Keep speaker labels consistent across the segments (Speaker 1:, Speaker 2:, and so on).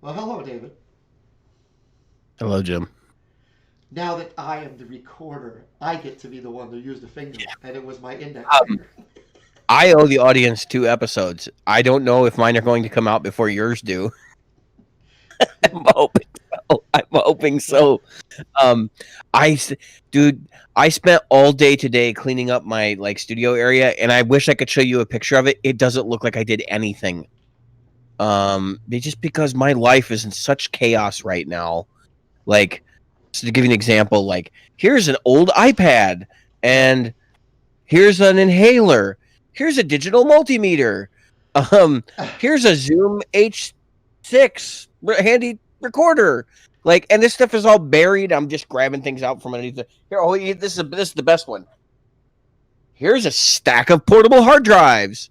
Speaker 1: Well, hello, David.
Speaker 2: Hello, Jim.
Speaker 1: Now that I am the recorder, I get to be the one to use the finger, and it was my index
Speaker 2: Um,
Speaker 1: finger.
Speaker 2: I owe the audience 2 episodes. I don't know if mine are going to come out before yours do. I'm hoping so. I'm hoping
Speaker 1: Well,
Speaker 2: so. Um, I, s- dude, I spent all day today cleaning up my studio area, and I wish I could show you a picture of it. It doesn't look like I did anything. Just because my life is in such chaos right now. Like, so to give you an example, here's an old iPad,
Speaker 1: yeah.
Speaker 2: and here's an inhaler. Here's a digital multimeter. Um, here's a Zoom H6 handy recorder. And this stuff is all buried. I'm just grabbing things out from underneath the here. Oh, this is the best one. Here's a stack of portable hard drives.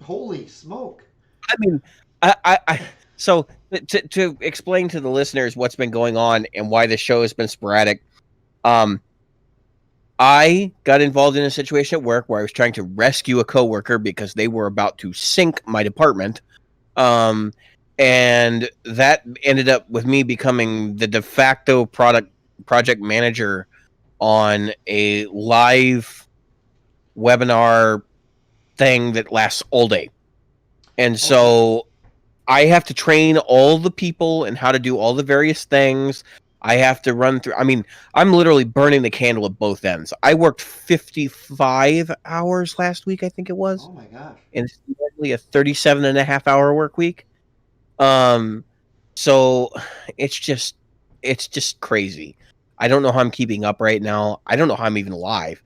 Speaker 1: Holy smoke.
Speaker 2: I mean, I so to explain to the listeners what's been going on and why the show has been sporadic. Um, I got involved in a situation at work where I was trying to rescue a coworker because they were about to sink my department. Um, and that ended up with me becoming the de facto project manager on a live webinar thing that lasts all day. And
Speaker 1: Okay.
Speaker 2: so I have to train all the people and how to do all the various things. I have to run through. I mean, I'm literally burning the candle at both ends. I worked 55 hours last week, I think it was,
Speaker 1: Oh my gosh.
Speaker 2: and it's normally a 37 and a half hour work week. Um, so it's just it's just crazy. I don't know how I'm keeping up right now. I don't know how I'm even alive.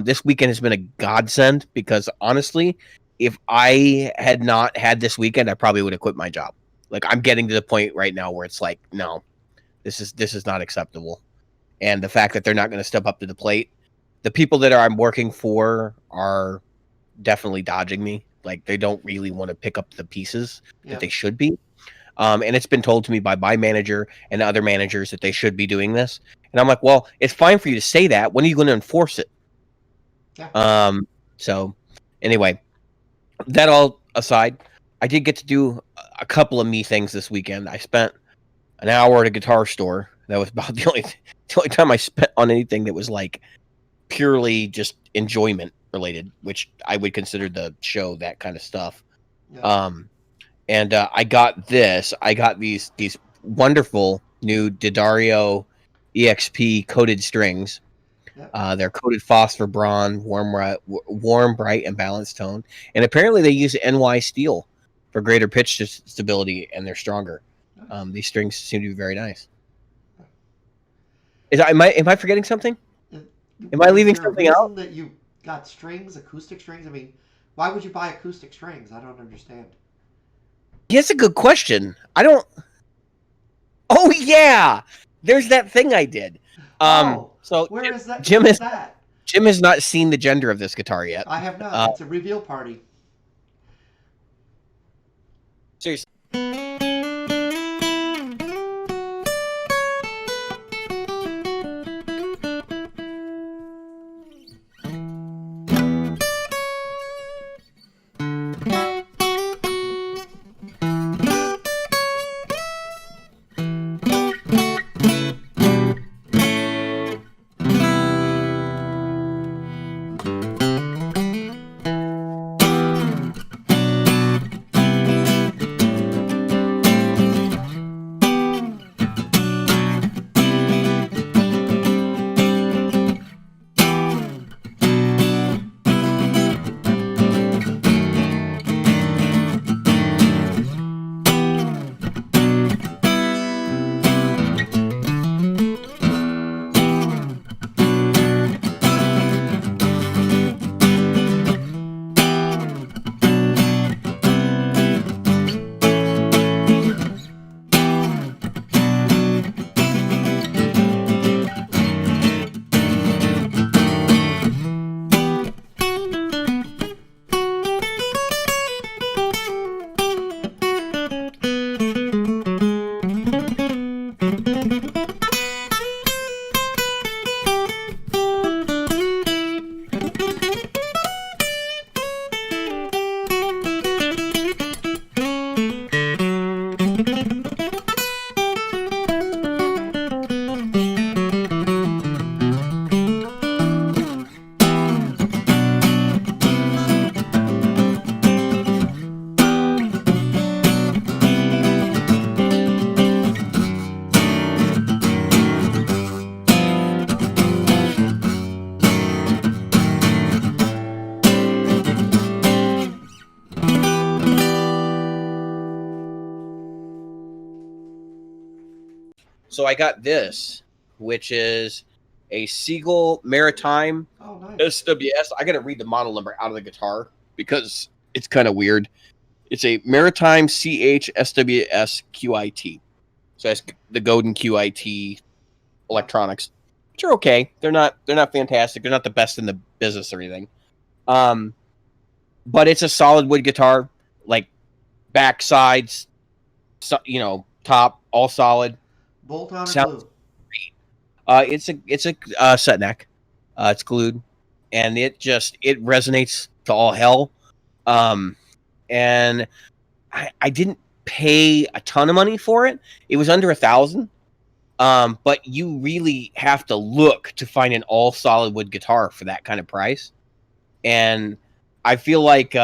Speaker 2: This weekend has been a godsend because honestly, if I had not had this weekend, I probably would have quit my job. Like I'm getting to the point right now where it's like, no, this is not acceptable. And the fact that they're not going to step up to the plate, the people that I'm working for are definitely dodging me. Like they don't really want to pick up the pieces that
Speaker 1: Yeah.
Speaker 2: they should be. And it's been told to me by my manager and other managers that they should be doing this. And I'm like, well, it's fine for you to say that. When are you going to enforce it?
Speaker 1: Yeah.
Speaker 2: Um, so anyway, that all aside, I did get to do a couple of me things this weekend. I spent an hour at a guitar store. That was about the only time I spent on anything that was like purely just enjoyment related, which I would consider the show that kind of stuff.
Speaker 1: Yeah.
Speaker 2: Um, and I got this. I got these wonderful new Didario EXP coated strings.
Speaker 1: Yeah.
Speaker 2: They're coated phosphor bronze, warm, bright, and balanced tone. And apparently, they use NY steel for greater pitch stability, and they're stronger.
Speaker 1: Nice.
Speaker 2: These strings seem to be very nice. Am I forgetting something?
Speaker 1: Uh,
Speaker 2: Am I
Speaker 1: Was
Speaker 2: leaving
Speaker 1: there a
Speaker 2: something out?
Speaker 1: reason that you got strings, acoustic strings? I mean, why would you buy acoustic strings? I don't understand.
Speaker 2: Yeah, that's a good question. I don't. Oh yeah, there's that thing I did.
Speaker 1: Oh,
Speaker 2: So
Speaker 1: where is that?
Speaker 2: Jim
Speaker 1: What is
Speaker 2: has
Speaker 1: that?
Speaker 2: Jim has not seen the gender of this guitar yet.
Speaker 1: I have not.
Speaker 2: Uh,
Speaker 1: It's a reveal party.
Speaker 2: seriously. So I got this, which is a Siegel Maritime
Speaker 1: Oh, nice.
Speaker 2: SWS. I got to read the model number out of the guitar because it's kind of weird. It's a Maritime CH SWS QIT. So that's the Godin QIT electronics, which are okay. They're not fantastic. They're not the best in the business or anything. But it's a solid wood guitar, like back sides, top all solid.
Speaker 1: Bolt on or
Speaker 2: Sounds
Speaker 1: glue?
Speaker 2: it's a set neck. It's glued, and it resonates to all hell. And I didn't pay a ton of money for it. It was under $1,000. But you really have to look to find an all solid wood guitar for that kind of price. And I feel like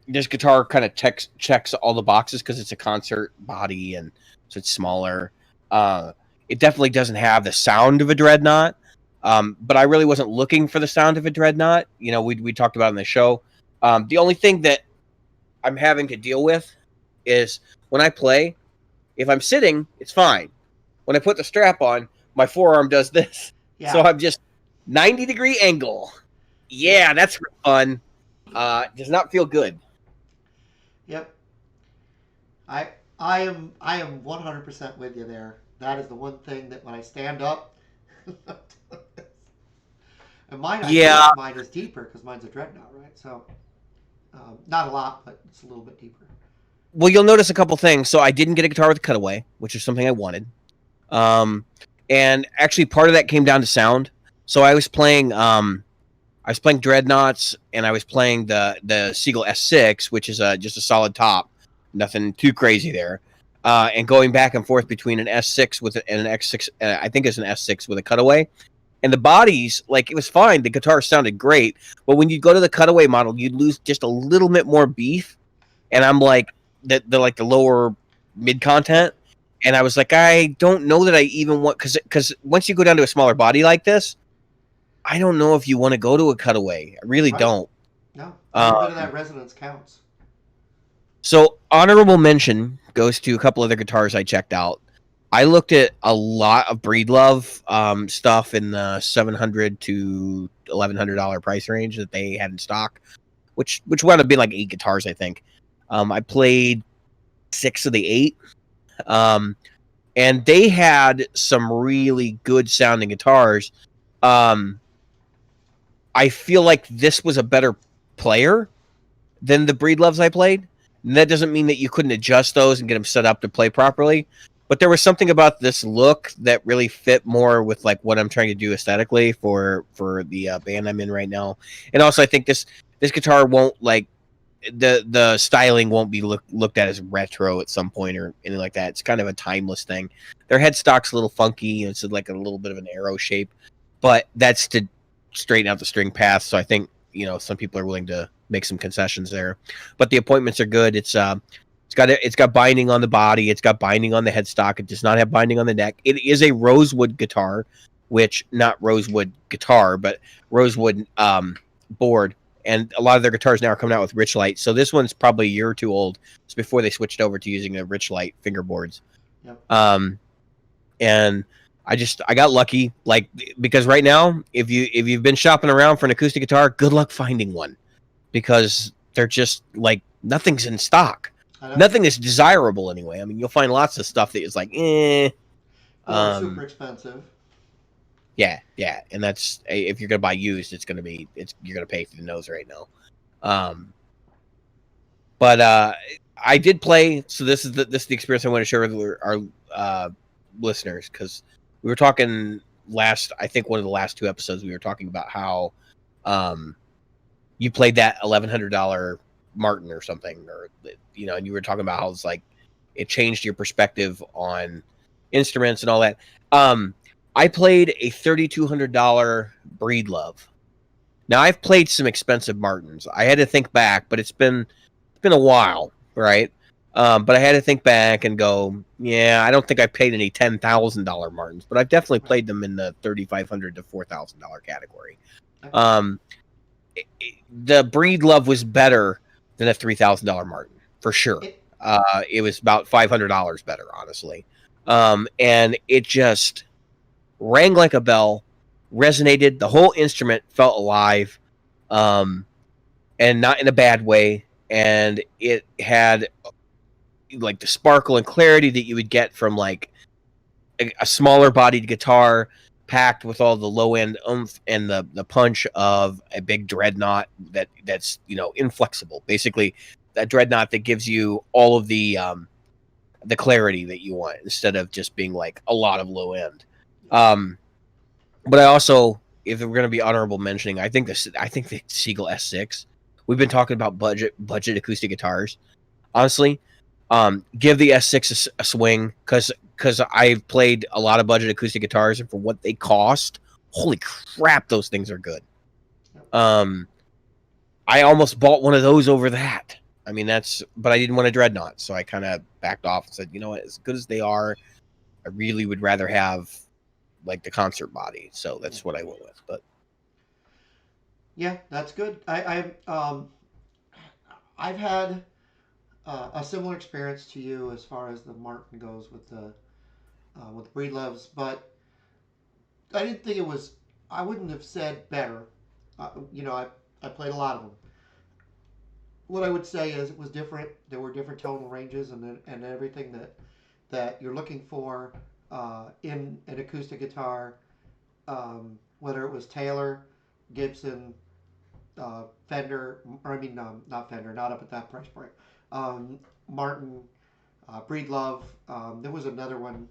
Speaker 2: this guitar kind of checks all the boxes because it's a concert body and so it's smaller. It definitely doesn't have the sound of a Dreadnought, but I really wasn't looking for the sound of a Dreadnought. We talked about it in the show. The only thing that I'm having to deal with is when I play, if I'm sitting, it's fine. When I put the strap on, my forearm does this.
Speaker 1: Yeah.
Speaker 2: So I'm just 90-degree angle. Yeah, that's fun. Does not feel good.
Speaker 1: Yep. I am 100% with you there. That is the one thing that when I stand up, and mine is deeper because mine's a Dreadnought, right? So not a lot, but it's a little bit deeper.
Speaker 2: Well, you'll notice a couple things. So I didn't get a guitar with a cutaway, which is something I wanted. And actually, part of that came down to sound. So I was playing Dreadnoughts, and I was playing the Siegel S6, which is just a solid top, nothing too crazy there. And going back and forth between an S6 and an X6, I think it's an S6 with a cutaway. And the bodies, like, it was fine. The guitar sounded great. But when you go to the cutaway model, you'd lose just a little bit more beef. And I'm like, the lower mid content. And I was like, I don't know that I even want, because once you go down to a smaller body like this, I don't know if you want to go to a cutaway. I really don't.
Speaker 1: No, every bit of that resonance counts.
Speaker 2: So honorable mention goes to a couple other guitars I checked out. I looked at a lot of Breedlove stuff in the $700 to $1,100 price range that they had in stock, which wound up being like 8 guitars, I think. I played 6 of the 8. And they had some really good sounding guitars. I feel like this was a better player than the Breedloves I played. And that doesn't mean that you couldn't adjust those and get them set up to play properly. But there was something about this look that really fit more with like what I'm trying to do aesthetically for the band I'm in right now. And also, I think this guitar won't like the styling won't be looked at as retro at some point or anything like that. It's kind of a timeless thing. Their headstock's a little funky. It's like a little bit of an arrow shape, but that's to straighten out the string path. So I think some people are willing to make some concessions there. But the appointments are good. It's got binding on the body. It's got binding on the headstock. It does not have binding on the neck. It is a rosewood guitar, which not rosewood guitar, but rosewood board. And a lot of their guitars now are coming out with Richlite. So this one's probably a year or two old. It's before they switched over to using the Richlite fingerboards.
Speaker 1: Yep.
Speaker 2: And I got lucky, like, because right now, if you've been shopping around for an acoustic guitar, good luck finding one, because they're just like nothing's in stock. Nothing is desirable anyway. I mean, you'll find lots of stuff that is like,
Speaker 1: super expensive.
Speaker 2: Yeah, and that's if you're gonna buy used, you're gonna pay for the nose right now. But I did play. So this is the experience I want to share with our listeners, because we were talking I think one of the last 2 episodes, we were talking about how you played that $1,100 Martin or something, or and you were talking about how it's like it changed your perspective on instruments and all that. I played a $3,200 Breedlove. Now I've played some expensive Martins. I had to think back, but it's been a while, right? But I had to think back and go, yeah, I don't think I paid any $10,000 Martins, but I've definitely played them in the $3,500 to $4,000 category. The Breedlove was better than a $3,000 Martin for sure. It was about $500 better, honestly. And it just rang like a bell, resonated. The whole instrument felt alive, um, and not in a bad way. And it had like the sparkle and clarity that you would get from like a smaller bodied guitar packed with all the low end oomph and the punch of a big dreadnought that's inflexible. Basically, that dreadnought that gives you all of the clarity that you want instead of just being like a lot of low end. But I also, if we're going to be honorable mentioning, I think the Siegel S6. We've been talking about budget acoustic guitars. Honestly, give the S6 a swing because I've played a lot of budget acoustic guitars, and for what they cost, holy crap, those things are good. I almost bought one of those over that. I mean, but I didn't want a dreadnought, so I kind of backed off and said, you know what, as good as they are, I really would rather have like the concert body. So that's what I went with. But
Speaker 1: yeah, that's good. I've had a similar experience to you as far as the Martin goes with the Breedloves, but I didn't think it was. I wouldn't have said better. I played a lot of them. What I would say is it was different. There were different tonal ranges and everything that you're looking for in an acoustic guitar, whether it was Taylor, Gibson, Fender, or I mean, not Fender, not up at that price point. Martin, Breedlove. There was another one.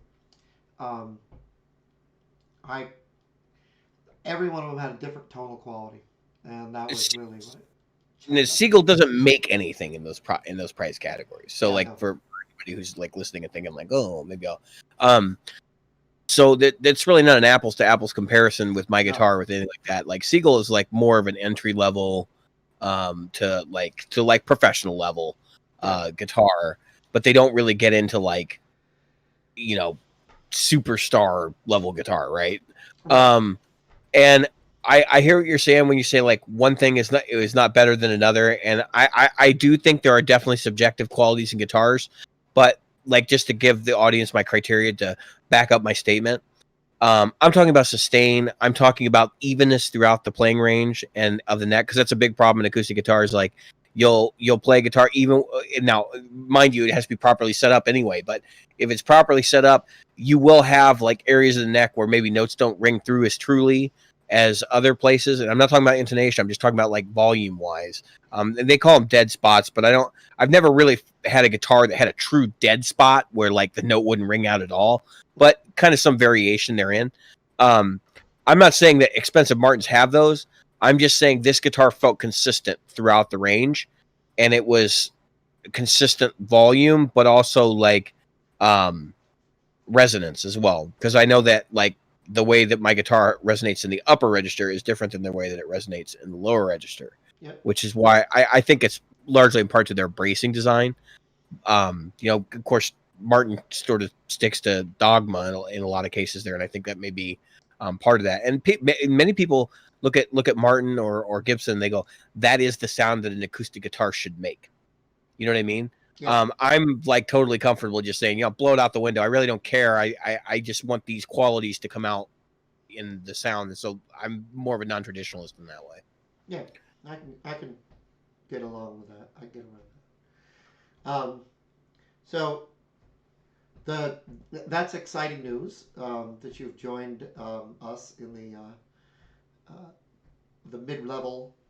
Speaker 1: Um, I every one of them had a different tonal quality, and that was really what.
Speaker 2: The Siegel doesn't make anything in those price categories. So,
Speaker 1: Yeah,
Speaker 2: like
Speaker 1: no.
Speaker 2: for anybody who's like listening and thinking like, oh, maybe I'll. So that's really not an apples to apples comparison with my guitar with anything like that. Like Siegel is like more of an entry level, to professional level, guitar, but they don't really get into like, superstar level guitar, right? And I hear what you're saying when you say like one thing is not better than another, and I do think there are definitely subjective qualities in guitars, but like just to give the audience my criteria to back up my statement, I'm talking about sustain. I'm talking about evenness throughout the playing range and of the neck, because that's a big problem in acoustic guitars. Like you'll play a guitar even now, mind you, it has to be properly set up anyway. But if it's properly set up, you will have like areas of the neck where maybe notes don't ring through as truly as other places. And I'm not talking about intonation. I'm just talking about like volume wise. And they call them dead spots, but I've never really had a guitar that had a true dead spot where like the note wouldn't ring out at all, but kind of some variation therein. I'm not saying that expensive Martins have those. I'm just saying this guitar felt consistent throughout the range, and it was consistent volume, but also like resonance as well. Because I know that like the way that my guitar resonates in the upper register is different than the way that it resonates in the lower register, which is why I think it's largely in part to their bracing design. Of course, Martin sort of sticks to dogma in a lot of cases there, and I think that may be part of that. And many people look at Martin or Gibson, they go, that is the sound that an acoustic guitar should make. You know what I mean? Yeah. I'm like totally comfortable just saying, blow it out the window. I really don't care. I just want these qualities to come out in the sound. And so I'm more of a non-traditionalist in that way.
Speaker 1: Yeah, I can get along with that. I get along with that. So that's exciting news that you've joined us in the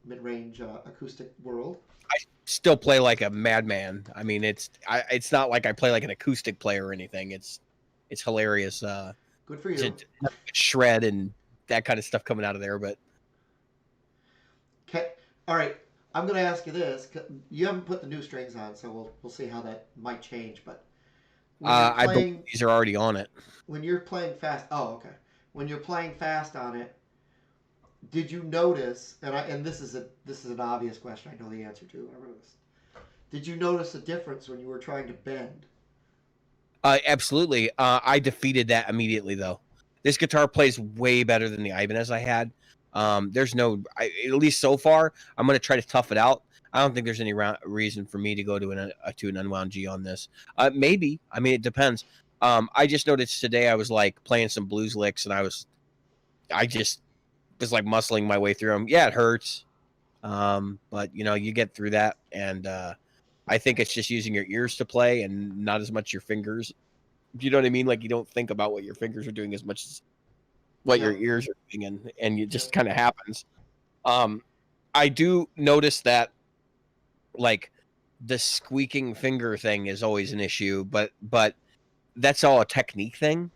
Speaker 1: mid-range acoustic world.
Speaker 2: I still play like a madman. I mean, it's not like I play like an acoustic player or anything. It's hilarious.
Speaker 1: Good for you.
Speaker 2: Shred and that kind of stuff coming out of there, but
Speaker 1: okay. All right. I'm going to ask you this. You haven't put the new strings on, so we'll see how that might change. But
Speaker 2: I believe these are already on it.
Speaker 1: When you're playing fast, okay. When you're playing fast on it, did you notice? And this is an obvious question. I know the answer to. I wrote this. Did you notice a difference when you were trying to bend?
Speaker 2: Absolutely. I defeated that immediately, though. This guitar plays way better than the Ibanez I had. There's at least so far, I'm going to try to tough it out. I don't think there's any reason for me to go to an unwound G on this. Maybe. I mean, it depends. I just noticed today I was like playing some blues licks, and I just was like muscling my way through them. Yeah, it hurts, but you know, you get through that, and I think it's just using your ears to play and not as much your fingers. You know what I mean? Like you don't think about what your fingers are doing as much as what your
Speaker 1: Yep.
Speaker 2: ears are doing, and it just
Speaker 1: Yep.
Speaker 2: kind of happens. Um, I do notice that like the squeaking finger thing is always an issue, but that's all a technique thing.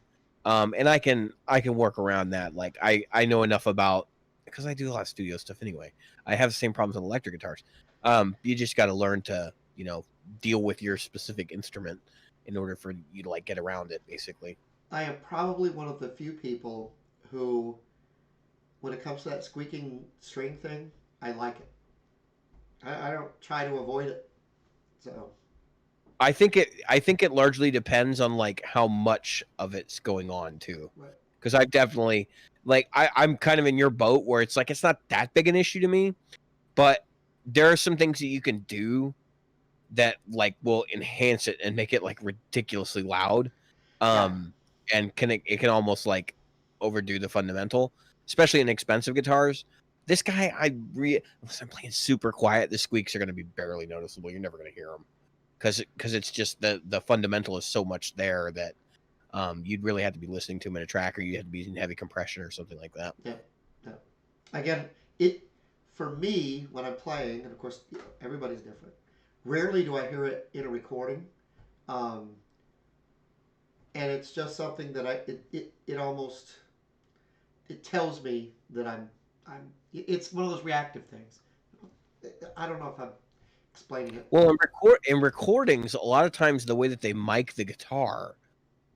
Speaker 2: And I can work around that. Like I know enough about because I do a lot of studio stuff anyway. I have the same problems with electric guitars. You just got to learn to deal with your specific instrument in order for you to like get around it, basically.
Speaker 1: I am probably one of the few people who, when it comes to that squeaking string thing, I like it. I don't try to avoid it. So,
Speaker 2: I think it largely depends on like how much of it's going on too.
Speaker 1: right.
Speaker 2: Because I've definitely like I'm kind of in your boat where it's like it's not that big an issue to me, but there are some things that you can do that like will enhance it and make it like ridiculously loud.
Speaker 1: Yeah.
Speaker 2: Um and it can almost like overdo the fundamental, especially in expensive guitars. This guy, unless I'm playing super quiet, the squeaks are going to be barely noticeable. You're never going to hear them because it's just the fundamental is so much there that you'd really have to be listening to him in a track, or you have to be in heavy compression or something like that.
Speaker 1: Yeah. Yeah. Again, it for me when I'm playing, and of course everybody's different. Rarely do I hear it in a recording, um, and it's just something that it almost it tells me that I'm. It's one of those reactive things. I don't know if I'm explaining it.
Speaker 2: Well, in recordings, a lot of times the way that they mic the guitar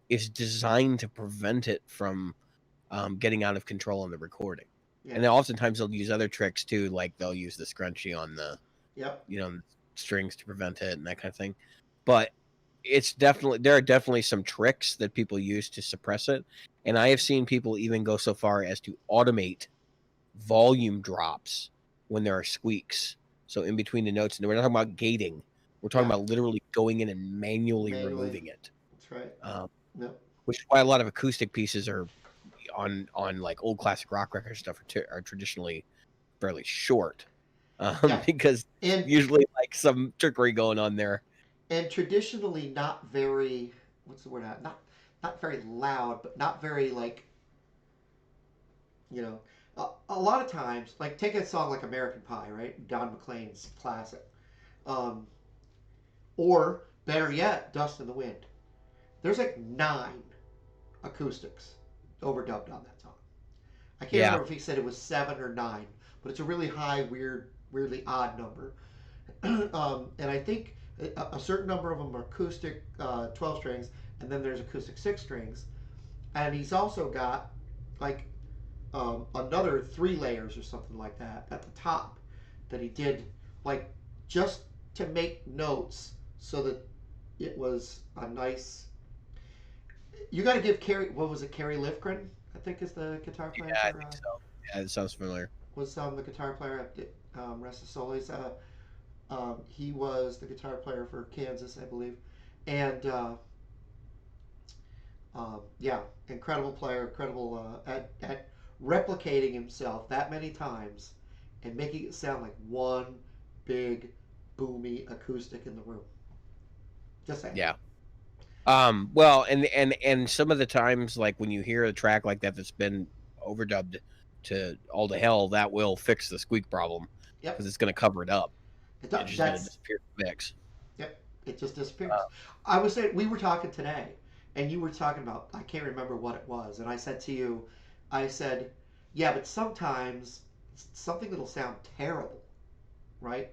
Speaker 2: is designed to prevent it from getting out of control in the recording.
Speaker 1: Yeah.
Speaker 2: And then oftentimes they'll use other tricks too, like they'll use the scrunchie on the
Speaker 1: Yep.
Speaker 2: strings to prevent it and that kind of thing. But there are definitely some tricks that people use to suppress it, and I have seen people even go so far as to automate volume drops when there are squeaks. So in between the notes, and we're not talking about gating. We're talking
Speaker 1: Yeah.
Speaker 2: about literally going in and manually
Speaker 1: Manually.
Speaker 2: removing it.
Speaker 1: That's right. Yep.
Speaker 2: Which is why a lot of acoustic pieces are on like old classic rock record stuff are traditionally fairly short,
Speaker 1: Yeah.
Speaker 2: because
Speaker 1: And
Speaker 2: usually like some trickery going on there.
Speaker 1: and traditionally not very what's the word not very loud, but not very like you know a lot of times like take a song like American Pie, right? Don McLean's classic, um, or better yet, Dust in the Wind. There's like 9 acoustics overdubbed on that song. I can't
Speaker 2: Yeah,
Speaker 1: remember if he said it was 7 or 9, but it's a really high, weirdly odd number. And I think a certain number of them are acoustic 12 strings, and then there's acoustic 6 strings. And he's also got like another 3 layers or something like that at the top that he did, like just to make notes so that it was a nice. You got to give Kerry, what was it, Kerry Lifgren? I think is the guitar player
Speaker 2: yeah, I
Speaker 1: for
Speaker 2: think so. Yeah, it sounds familiar.
Speaker 1: was the guitar player at Rest of Solis. He was the guitar player for Kansas, I believe, and yeah, incredible player, incredible at replicating himself that many times and making it sound like one big boomy acoustic in the room. Just saying.
Speaker 2: Yeah. Well, and some of the times, like when you hear a track like that that's been overdubbed to all to hell, that will fix the squeak problem
Speaker 1: Yep.
Speaker 2: because it's going to cover it up.
Speaker 1: It
Speaker 2: It's
Speaker 1: does.
Speaker 2: just going to
Speaker 1: That's
Speaker 2: disappear from the mix.
Speaker 1: Yep. It just disappears.
Speaker 2: Uh,
Speaker 1: I was saying we were talking today, and you were talking about I can't remember what it was, and I said to you, I said, yeah, but sometimes something that'll sound terrible, right?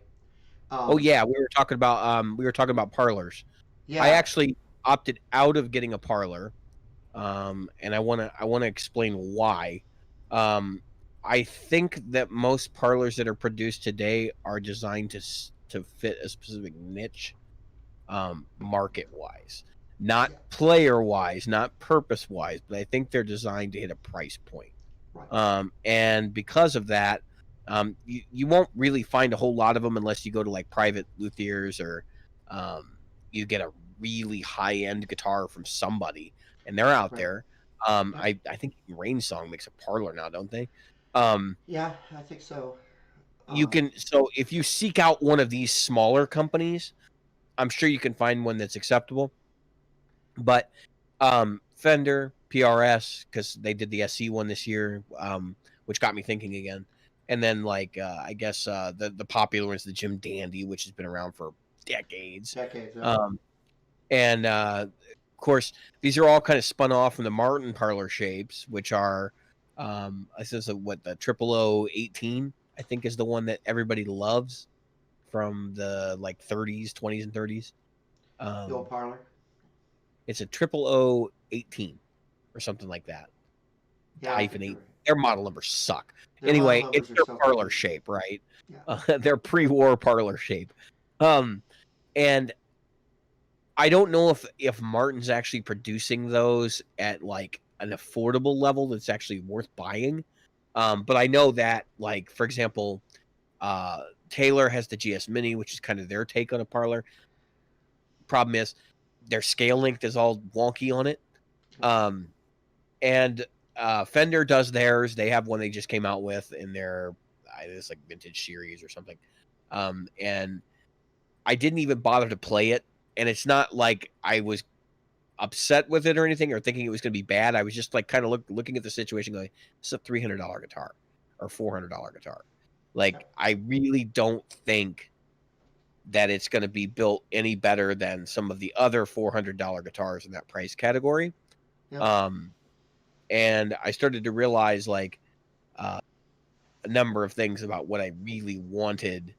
Speaker 2: oh
Speaker 1: Um,
Speaker 2: yeah, we were talking about parlors. I
Speaker 1: yeah,
Speaker 2: actually opted out of getting a parlor, and I want to explain why. Um, I think that most parlors that are produced today are designed to fit a specific niche, market wise, not
Speaker 1: yeah,
Speaker 2: player wise, not purpose wise, but I think they're designed to hit a price point.
Speaker 1: right.
Speaker 2: And because of that, you won't really find a whole lot of them unless you go to like private luthiers or you get a really high end guitar from somebody, and they're out
Speaker 1: Right.
Speaker 2: there.
Speaker 1: Yep.
Speaker 2: I think Rain Song makes a Parlor now, don't they?
Speaker 1: Yeah, I think so.
Speaker 2: You can, so if you seek out one of these smaller companies, I'm sure you can find one that's acceptable. But Fender, PRS, because they did the SC one this year, which got me thinking again. And then like I guess the popular one's the Jim Dandy, which has been around for decades.
Speaker 1: Decades. Yeah.
Speaker 2: And of course, these are all kind of spun off from the Martin Parlor shapes, which are this is what the 0018 I think is the one that everybody loves from the like 30s, 20s, and 30s.
Speaker 1: The old Parlor.
Speaker 2: It's a 0018 or something like that.
Speaker 1: Yeah, I think
Speaker 2: -8.
Speaker 1: you're right.
Speaker 2: Their model numbers suck.
Speaker 1: Their model
Speaker 2: Anyway,
Speaker 1: numbers
Speaker 2: it's
Speaker 1: are
Speaker 2: their
Speaker 1: so
Speaker 2: parlor
Speaker 1: confusing.
Speaker 2: shape, right?
Speaker 1: Yeah.
Speaker 2: Their pre-war parlor shape. And I don't know if Martin's actually producing those at like an affordable level that's actually worth buying. But I know that, like, for example, Taylor has the GS Mini, which is kind of their take on a parlor. Problem is, their scale length is all wonky on it. And Fender does theirs. They have one they just came out with in their this like vintage series or something. And I didn't even bother to play it. And it's not like I was upset with it or anything or thinking it was going to be bad. I was just like kind of looking at the situation going, it's a $300 guitar or $400 guitar. Like, I really don't think that it's going to be built any better than some of the other $400 guitars in that price category.
Speaker 1: Yeah.
Speaker 2: And I started to realize like a number of things about what I really wanted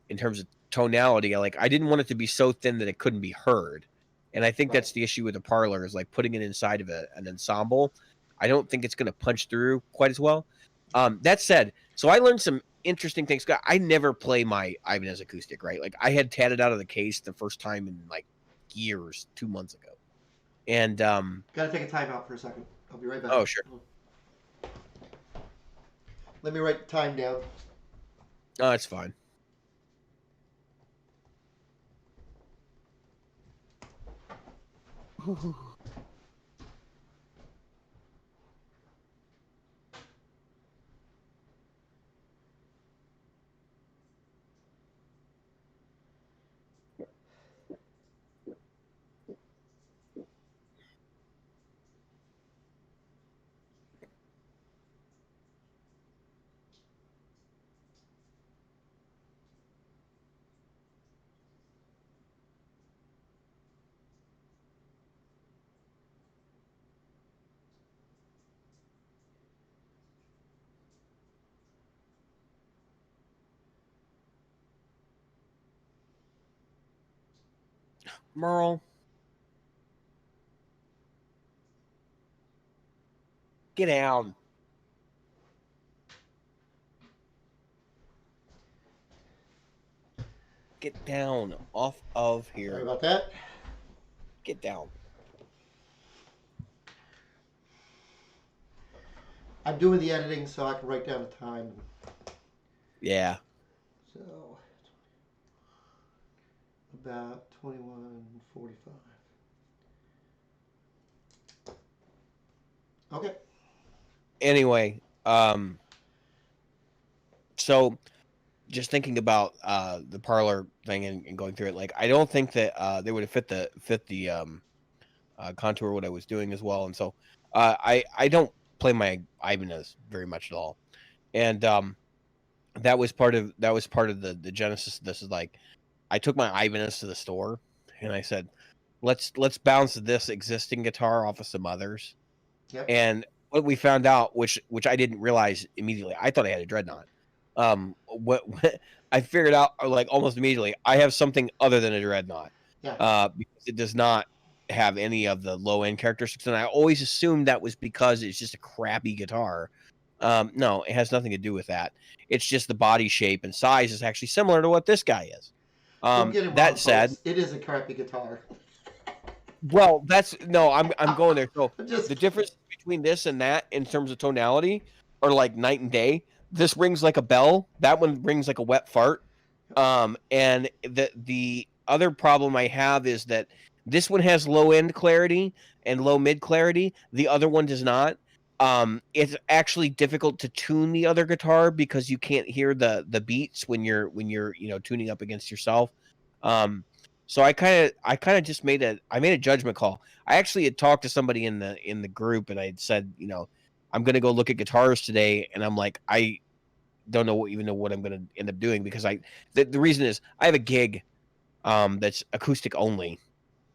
Speaker 2: in terms of tonality. Like, I didn't want it to be so thin that it couldn't be heard. And I think that's the issue with the parlor is like putting it inside of an ensemble. I don't think it's going to punch through quite as well. That said, so I learned some interesting things. I never play my Ibanez acoustic, right? Like, I had tatted out of the case the first time in like years, 2 months ago. And
Speaker 1: gotta take a time out for a second. I'll be right back.
Speaker 2: Oh, sure.
Speaker 1: Let me write the time down.
Speaker 2: Oh, it's fine. Merle. Get down. Get down off of here.
Speaker 1: Sorry about that.
Speaker 2: Get down.
Speaker 1: I'm doing the editing so I can write down the time.
Speaker 2: Yeah.
Speaker 1: So about 21:45. Okay.
Speaker 2: Anyway, so just thinking about the parlor thing and going through it, like, I don't think that they would have fit the contour what I was doing as well, and so I don't play my Ibanez very much at all, and that was part of the genesis. This is like, I took my Ibanez to the store and I said, let's bounce this existing guitar off of some others.
Speaker 1: Yep.
Speaker 2: And what we found out, which I didn't realize immediately, I thought I had a Dreadnought. What I figured out like almost immediately, I have something other than a Dreadnought.
Speaker 1: Yeah.
Speaker 2: Because it does not have any of the low end characteristics, and I always assumed that was because it's just a crappy guitar. No, it has nothing to do with that. It's just the body shape and size is actually similar to what this guy is.
Speaker 1: Don't get it
Speaker 2: That
Speaker 1: wrong,
Speaker 2: said,
Speaker 1: folks. It is a crappy guitar.
Speaker 2: well, I'm going there. So
Speaker 1: Just
Speaker 2: the difference between this and that in terms of tonality are like night and day. This rings like a bell. That one rings like a wet fart. And the other problem I have is that This one has low end clarity and low mid clarity. The other one does not. It's actually difficult to tune the other guitar because you can't hear the beats when you're tuning up against yourself. So I kind of just made a judgment call. I actually had talked to somebody in the group, and I had said, I'm gonna go look at guitars today, and I'm like, I don't even know what I'm gonna end up doing, because the reason is I have a gig that's acoustic only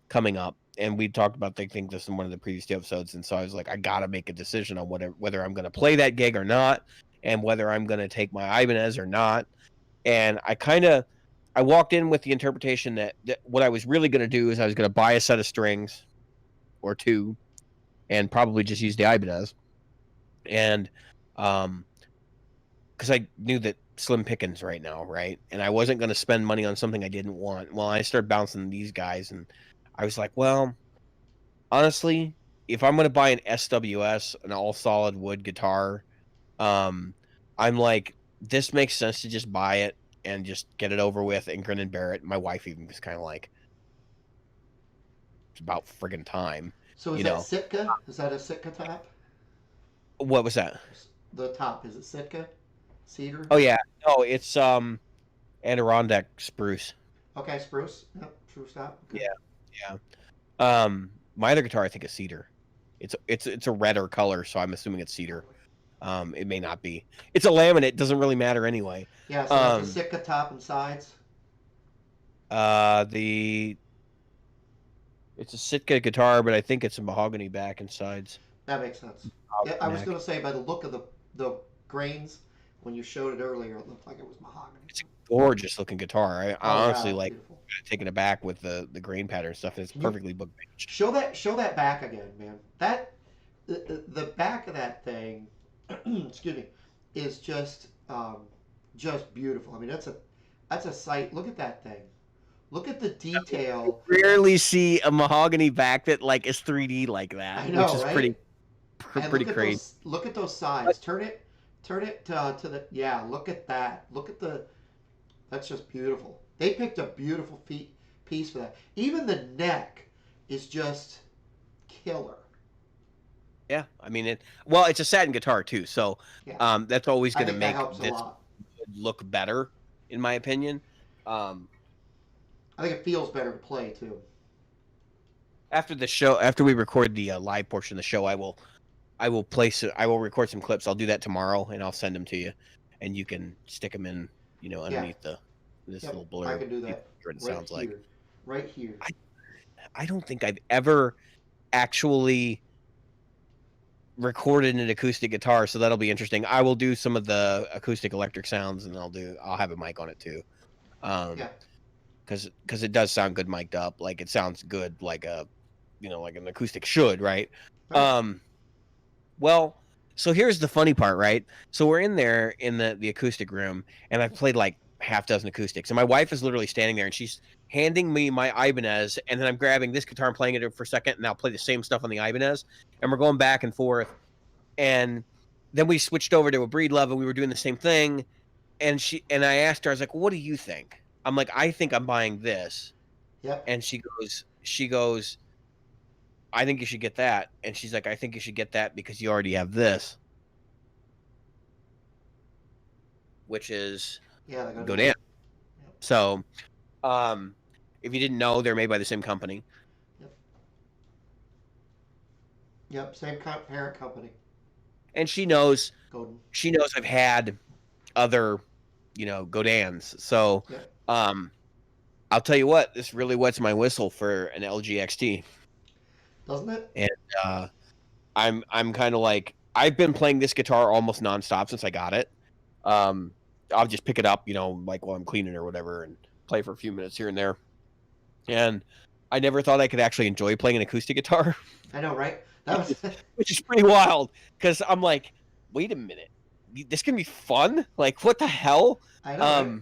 Speaker 2: coming up, and we talked about, I think, this in one of the previous episodes, and so I was like, I gotta make a decision on whether I'm gonna play that gig or not, and whether I'm gonna take my Ibanez or not. And I walked in with the interpretation that what I was really gonna do is I was gonna buy a set of strings or two, and probably just use the Ibanez, and because I knew that slim pickings right now, right? And I wasn't going to spend money on something I didn't want. Well, I started bouncing these guys, and I was like, well, honestly, if I'm going to buy an SWS, an all solid wood guitar, I'm like, this makes sense to just buy it and just get it over with and grin and bear it. My wife even was kind of like, it's about friggin' time.
Speaker 1: So is that Sitka? Is that a Sitka top?
Speaker 2: What was that?
Speaker 1: The top, is it Sitka? Cedar?
Speaker 2: Oh yeah, no, it's Adirondack spruce.
Speaker 1: Okay, spruce. Yep, spruce top. Okay.
Speaker 2: Yeah. My other guitar I think is cedar. It's a redder color, so I'm assuming it's cedar. It may not be. It's a laminate, doesn't really matter anyway.
Speaker 1: Yeah, so that's a Sitka top and sides.
Speaker 2: It's a Sitka guitar, but I think it's a mahogany back and sides.
Speaker 1: That makes sense. Yeah, I was going to say, by the look of the grains, when you showed it earlier, it looked like it was mahogany.
Speaker 2: It's a gorgeous looking guitar. I honestly like
Speaker 1: beautiful.
Speaker 2: taken aback with the grain pattern stuff. It's perfectly book matched.
Speaker 1: Show that back again, man. That the back of that thing, excuse me, is just beautiful. I mean, that's a sight. Look at that thing. Look at the detail.
Speaker 2: I rarely see a mahogany back that like is 3D like that,
Speaker 1: I know,
Speaker 2: which is
Speaker 1: right?
Speaker 2: pretty crazy.
Speaker 1: Look at those sides. Turn it to the, yeah. Look at that. That's just beautiful. They picked a beautiful piece for that. Even the neck is just killer.
Speaker 2: Yeah, I mean it's a satin guitar too, so
Speaker 1: Yeah.
Speaker 2: that's always going to make
Speaker 1: that helps a
Speaker 2: this
Speaker 1: lot.
Speaker 2: look better, in my opinion.
Speaker 1: I think it feels better to play too.
Speaker 2: After the show, after we record the live portion of the show, I will record some clips. I'll do that tomorrow, and I'll send them to you, and you can stick them in, underneath this little blurb.
Speaker 1: I can do that.
Speaker 2: What it sounds like.
Speaker 1: Right here.
Speaker 2: I don't think I've ever actually recorded an acoustic guitar, so that'll be interesting. I will do some of the acoustic electric sounds, and I'll have a mic on it too. Because it does sound good mic'd up. Like, it sounds good like like an acoustic should, right? Well, so here's the funny part, right? So we're in there in the acoustic room, and I've played like half dozen acoustics, and my wife is literally standing there, and she's handing me my Ibanez, and then I'm grabbing this guitar and playing it for a second, and I'll play the same stuff on the Ibanez, and we're going back and forth, and then we switched over to a Breedlove, and we were doing the same thing, and I asked her, I was like, "What do you think?" I'm like, "I think I'm buying this."
Speaker 1: Yep.
Speaker 2: And she goes, "I think you should get that." And she's like, "I think you should get that because you already have this," which is Godin. Yep. So, if you didn't know, they're made by the same company.
Speaker 1: Yep, same parent company.
Speaker 2: And she knows.
Speaker 1: Godin.
Speaker 2: She knows I've had other, Godins. So, I'll tell you what, this really wets my whistle for an LG XT.
Speaker 1: Doesn't it?
Speaker 2: And I'm kind of like, I've been playing this guitar almost nonstop since I got it. I'll just pick it up, like while I'm cleaning or whatever, and play for a few minutes here and there. And I never thought I could actually enjoy playing an acoustic guitar.
Speaker 1: I know, right? That was
Speaker 2: which is pretty wild, because I'm like, wait a minute, this can be fun? Like, what the hell?
Speaker 1: I know. Right?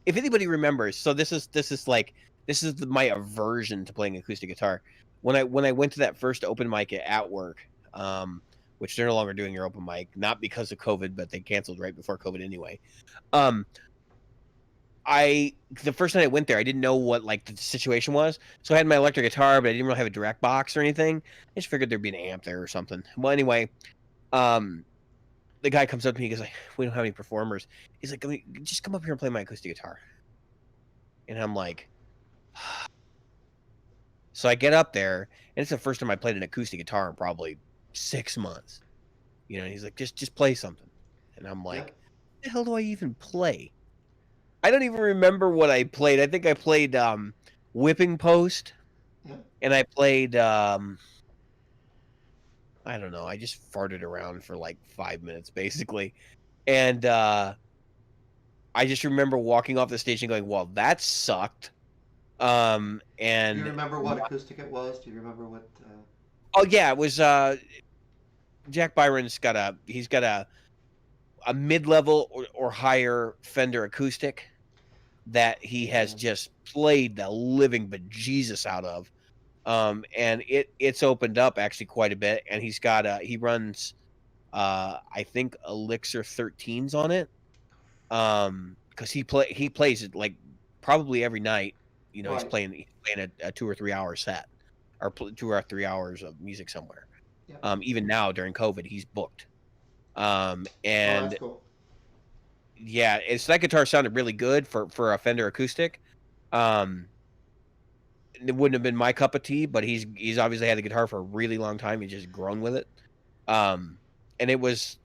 Speaker 2: If anybody remembers, so this is my aversion to playing acoustic guitar. When I went to that first open mic at work, which they're no longer doing your open mic, not because of COVID, but they canceled right before COVID anyway. the first night I went there, I didn't know what like the situation was, so I had my electric guitar, but I didn't really have a direct box or anything. I just figured there'd be an amp there or something. Well, anyway, um, the guy comes up to me, he goes like, "We don't have any performers." He's like, "Just come up here and play my acoustic guitar." And I'm like, so I get up there, and it's the first time I played an acoustic guitar in probably 6 months. And he's like, just play something, and I'm
Speaker 1: Yeah.
Speaker 2: like, "The hell do I even play?" I don't even remember what I played. I think I played Whipping Post,
Speaker 1: Yeah.
Speaker 2: and I played I don't know. I just farted around for like 5 minutes basically, and I just remember walking off the stage and going, "Well, that sucked."
Speaker 1: Do you
Speaker 2: And
Speaker 1: remember what acoustic it was? Do you remember what?
Speaker 2: oh yeah, it was Jack Byron's he's got a mid level or higher Fender acoustic that he has
Speaker 1: Yeah.
Speaker 2: just played the living bejesus out of. And it's opened up actually quite a bit, and he runs I think Elixir 13s on it. Because he plays it like probably every night.
Speaker 1: Right.
Speaker 2: He's playing a 2 or 3 hour set, or 2 or 3 hours of music somewhere.
Speaker 1: Yeah.
Speaker 2: Even now during COVID, he's booked.
Speaker 1: Oh, that's
Speaker 2: And
Speaker 1: cool.
Speaker 2: yeah, that guitar sounded really good for a Fender acoustic. Um, it wouldn't have been my cup of tea, but he's obviously had the guitar for a really long time. He's just grown with it. Um, and it was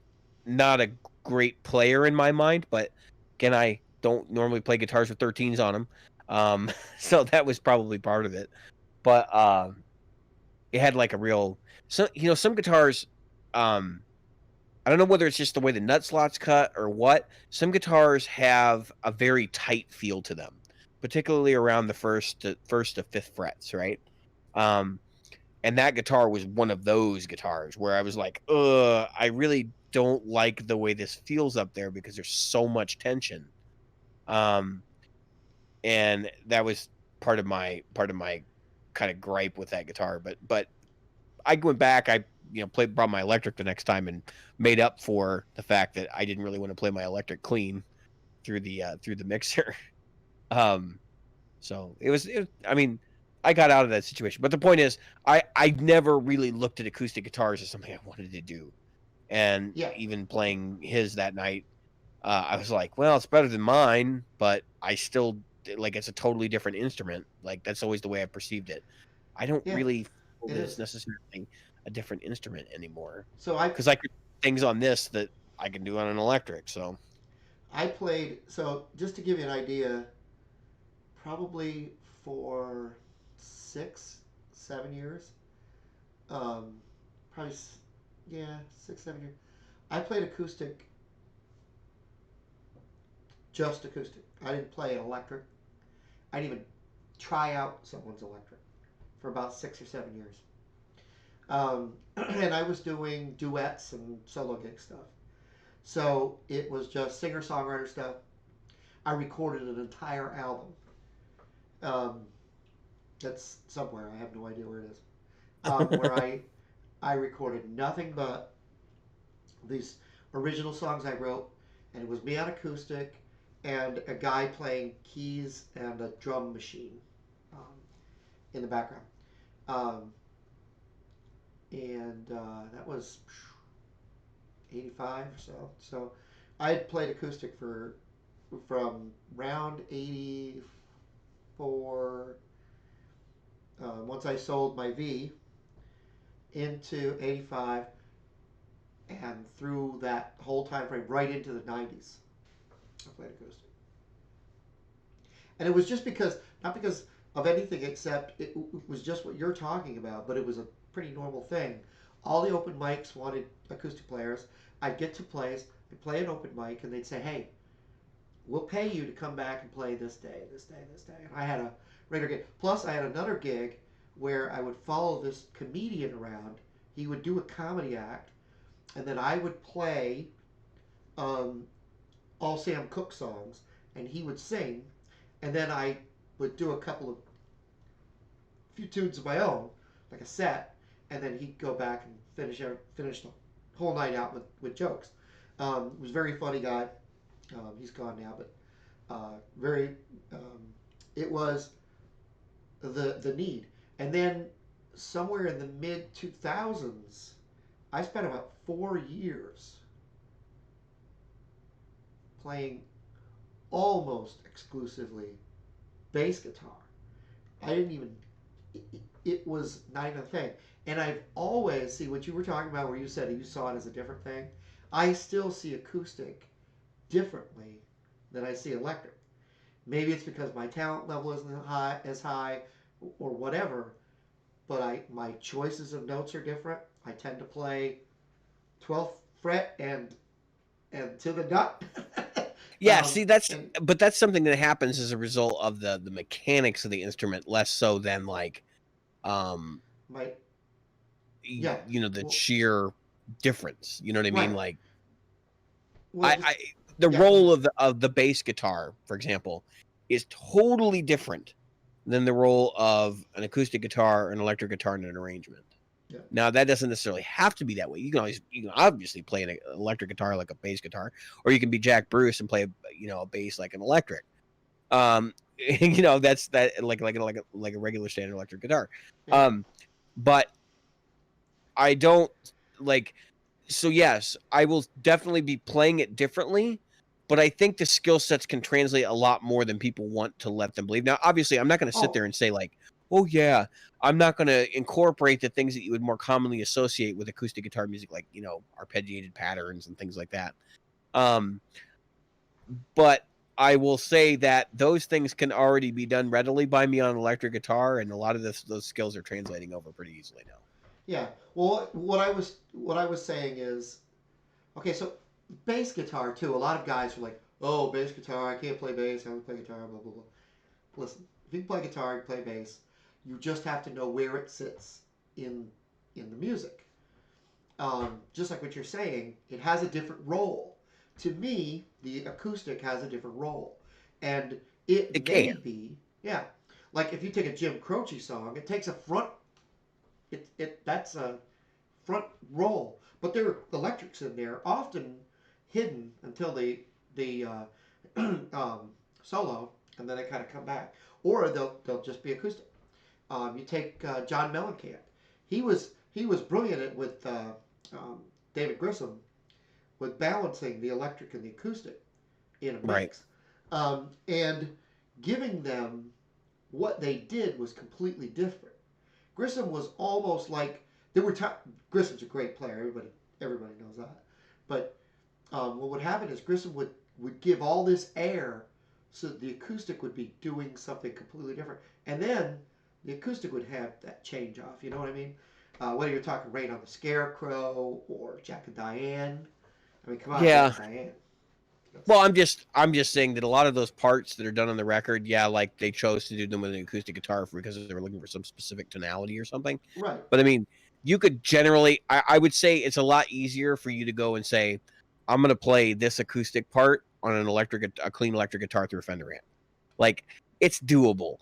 Speaker 2: not a great player in my mind, but again, I don't normally play guitars with 13s on them. So that was probably part of it. But it had like a real some guitars. Um, I don't know whether it's just the way the nut slots cut or what. Some guitars have a very tight feel to them, particularly around the first to fifth frets, right? Um, and that guitar was one of those guitars where I was like, I really don't like the way this feels up there because there's so much tension. Um, and that was part of my kind of gripe with that guitar. But I went back, I brought my electric the next time and made up for the fact that I didn't really want to play my electric clean through the mixer. Um, so I mean, I got out of that situation. But the point is, I never really looked at acoustic guitars as something I wanted to do. And
Speaker 1: Yeah.
Speaker 2: even playing his that night, I was like, well, it's better than mine, but I still like it's a totally different instrument. Like that's always the way I perceived it. I don't
Speaker 1: Yeah.
Speaker 2: really feel
Speaker 1: It
Speaker 2: that it's
Speaker 1: is.
Speaker 2: necessarily a different instrument anymore
Speaker 1: So I
Speaker 2: because I could do things on this that I can do on an electric. So
Speaker 1: I played. So just to give you an idea, probably for 6, 7 years. Um, probably yeah, 6, 7 years. I played acoustic, just acoustic. I didn't play an electric. I didn't even try out someone's electric for about 6 or 7 years. And I was doing duets and solo gig stuff. So it was just singer songwriter stuff. I recorded an entire album. Um, that's somewhere. I have no idea where it is. Where I recorded nothing but these original songs I wrote, and it was me on acoustic and a guy playing keys and a drum machine um, in the background. Um, and that was 85 or so. So I had played acoustic from round 84. Once I sold my V into 85 and through that whole time frame right into the 90s, I played acoustic. And it was just because, not because of anything except it was just what you're talking about, but it was a pretty normal thing. All the open mics wanted acoustic players. I'd get to place, I'd play an open mic, and they'd say, hey, we'll pay you to come back and play this day, this day, this day. And I had a regular gig. Plus, I had another gig where I would follow this comedian around. He would do a comedy act, and then I would play um, all Sam Cooke songs, and he would sing, and then I would do a couple of few tunes of my own, like a set, and then he'd go back and finish the whole night out with jokes. He was a very funny guy. He's gone now, but Very, um, it was the need. And then somewhere in the mid 2000s, I spent about 4 years playing almost exclusively bass guitar. I didn't even, it was not even a thing. And I've always, see what you were talking about where you said you saw it as a different thing. I still see acoustic differently than I see electric. Maybe it's because my talent level isn't high, as high or whatever, but my choices of notes are different. I tend to play 12th fret and to the nut.
Speaker 2: Yeah, see, that's
Speaker 1: And
Speaker 2: but that's something that happens as a result of the mechanics of the instrument, less so than like um
Speaker 1: my yeah,
Speaker 2: the
Speaker 1: well,
Speaker 2: sheer difference. You know what I mean?
Speaker 1: right.
Speaker 2: Like
Speaker 1: Well,
Speaker 2: I,
Speaker 1: just
Speaker 2: I the
Speaker 1: yeah, go
Speaker 2: role
Speaker 1: ahead.
Speaker 2: of the bass guitar, for example, is totally different than the role of an acoustic guitar or an electric guitar in an arrangement.
Speaker 1: Yeah,
Speaker 2: Now that doesn't necessarily have to be that way. You can obviously play an electric guitar like a bass guitar, or you can be Jack Bruce and play a bass like an electric. That's that like a regular standard electric guitar.
Speaker 1: yeah.
Speaker 2: Um, but I don't like so yes, I will definitely be playing it differently, but I think the skill sets can translate a lot more than people want to let them believe. Now, obviously, I'm not going to sit
Speaker 1: Oh,
Speaker 2: there and say like, "Oh yeah, I'm not going to incorporate the things that you would more commonly associate with acoustic guitar music, like arpeggiated patterns and things like that." Um, but I will say that those things can already be done readily by me on electric guitar, and a lot of those skills are translating over pretty easily now.
Speaker 1: yeah. Well, what I was saying is okay. So bass guitar too. A lot of guys are like, oh, bass guitar. I can't play bass. I don't play guitar. Blah blah blah. Listen, if you can play guitar, you play bass. You just have to know where it sits in in the music. Just like what you're saying, it has a different role. To me, the acoustic has a different role, and it
Speaker 2: It
Speaker 1: may
Speaker 2: can,
Speaker 1: be, yeah, like if you take a Jim Croce song, it takes a front, that's a front role, but there are electrics in there, often hidden until the solo, and then they kind of come back, or they'll just be acoustic. You take John Mellencamp. He was brilliant at with um, David Grissom with balancing the electric and the acoustic in a
Speaker 2: right?
Speaker 1: mix, and giving them what they did was completely different. Grissom was almost like there were times. Grissom's a great player. Everybody knows that. But what would happen is Grissom would give all this air, so the acoustic would be doing something completely different, and then the acoustic would have that change off. You know what I mean? Whether you're talking Rain on the Scarecrow or Jack and Diane. I mean, come on, Jack
Speaker 2: Yeah.
Speaker 1: and Diane.
Speaker 2: Well,
Speaker 1: That's
Speaker 2: I'm just saying that a lot of those parts that are done on the record, yeah, like they chose to do them with an acoustic guitar because they were looking for some specific tonality or something.
Speaker 1: right.
Speaker 2: But I mean, you could generally, I would say it's a lot easier for you to go and say, I'm going to play this acoustic part on a clean electric guitar through a Fender amp. Like it's doable.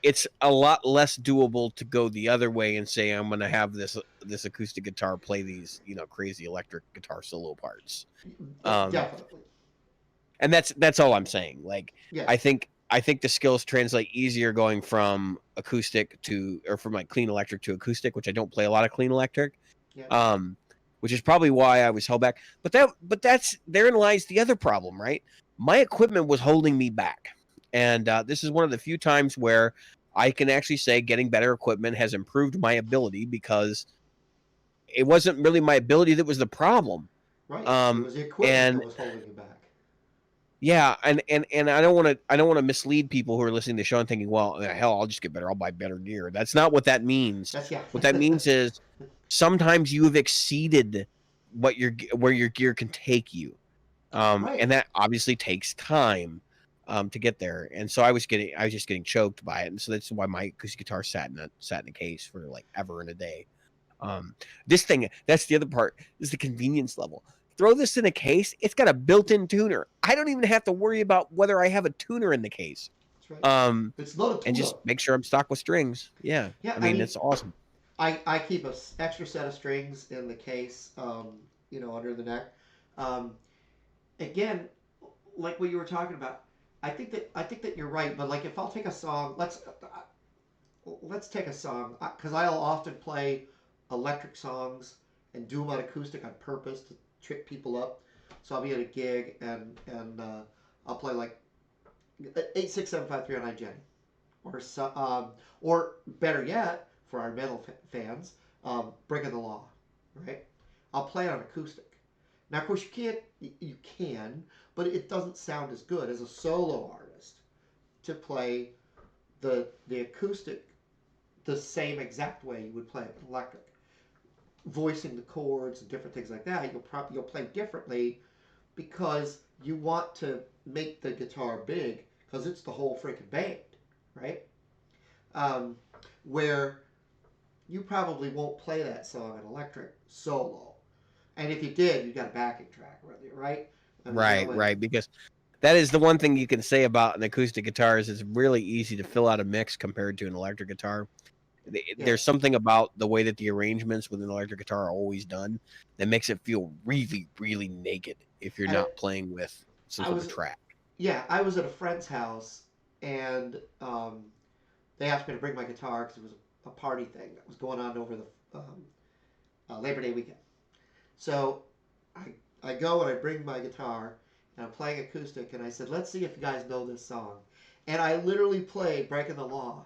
Speaker 2: It's a lot less doable to go the other way and say I'm going to have this acoustic guitar play these crazy electric guitar solo parts. Um,
Speaker 1: Definitely.
Speaker 2: and that's all I'm saying. Like I
Speaker 1: Yes.
Speaker 2: think I think the skills translate easier going from acoustic to or from like clean electric to acoustic, which I don't play a lot of clean electric.
Speaker 1: Yeah.
Speaker 2: Um, which is probably why I was held back. But that's therein lies the other problem, right? My equipment was holding me back, and this is one of the few times where I can actually say getting better equipment has improved my ability because it wasn't really my ability that was the problem.
Speaker 1: Right. It
Speaker 2: Um,
Speaker 1: was the equipment that
Speaker 2: and
Speaker 1: was holding you back.
Speaker 2: Yeah, and I don't want to mislead people who are listening to the show and thinking, well, hell, I'll just get better. I'll buy better gear. That's not what that means.
Speaker 1: That's yeah.
Speaker 2: What that means is sometimes you have exceeded where your gear can take you,
Speaker 1: right.
Speaker 2: and that obviously takes time to get there. And so I was just getting choked by it, and so that's why my acoustic guitar sat in a case for like ever and a day. This thing, that's the other part, is the convenience level. Throw this in a case, it's got a built-in tuner. I don't even have to worry about whether I have a tuner in the case.
Speaker 1: That's right.
Speaker 2: Um,
Speaker 1: It's not a
Speaker 2: and
Speaker 1: tune
Speaker 2: just
Speaker 1: up.
Speaker 2: make sure I'm stocked with strings. Yeah.
Speaker 1: Yeah.
Speaker 2: I
Speaker 1: I
Speaker 2: mean,
Speaker 1: mean,
Speaker 2: it's awesome.
Speaker 1: I keep a extra set of strings in the case. Under the neck. Um, again, like what you were talking about. I think that you're right, but like if I'll take a song, let's take a song because I'll often play electric songs and do them on acoustic on purpose to trip people up. So I'll be at a gig and I'll play like 86753 on iJenny, or better yet for our metal fans, Breaking the Law, right? I'll play it on acoustic. Now, of course, you can, but it doesn't sound as good as a solo artist to play the acoustic the same exact way you would play it with electric, voicing the chords and different things like that. You'll play differently because you want to make the guitar big because it's the whole freaking band, right? Um, where you probably won't play that song on electric solo, and if you did, you got a backing track with you, right? I mean, that
Speaker 2: Right,
Speaker 1: way.
Speaker 2: right. Because that is the one thing you can say about an acoustic guitar is it's really easy to fill out a mix compared to an electric guitar. There's
Speaker 1: Yes,
Speaker 2: something about the way that the arrangements with an electric guitar are always done that makes it feel really, really naked if you're
Speaker 1: and
Speaker 2: not playing with some
Speaker 1: I
Speaker 2: sort of
Speaker 1: was
Speaker 2: track.
Speaker 1: yeah, I was at a friend's house, and they asked me to bring my guitar because it was a party thing that was going on over the Labor Day weekend. So I I go and I bring my guitar and I'm playing acoustic and I said, let's see if you guys know this song. And I literally played Breaking the Law.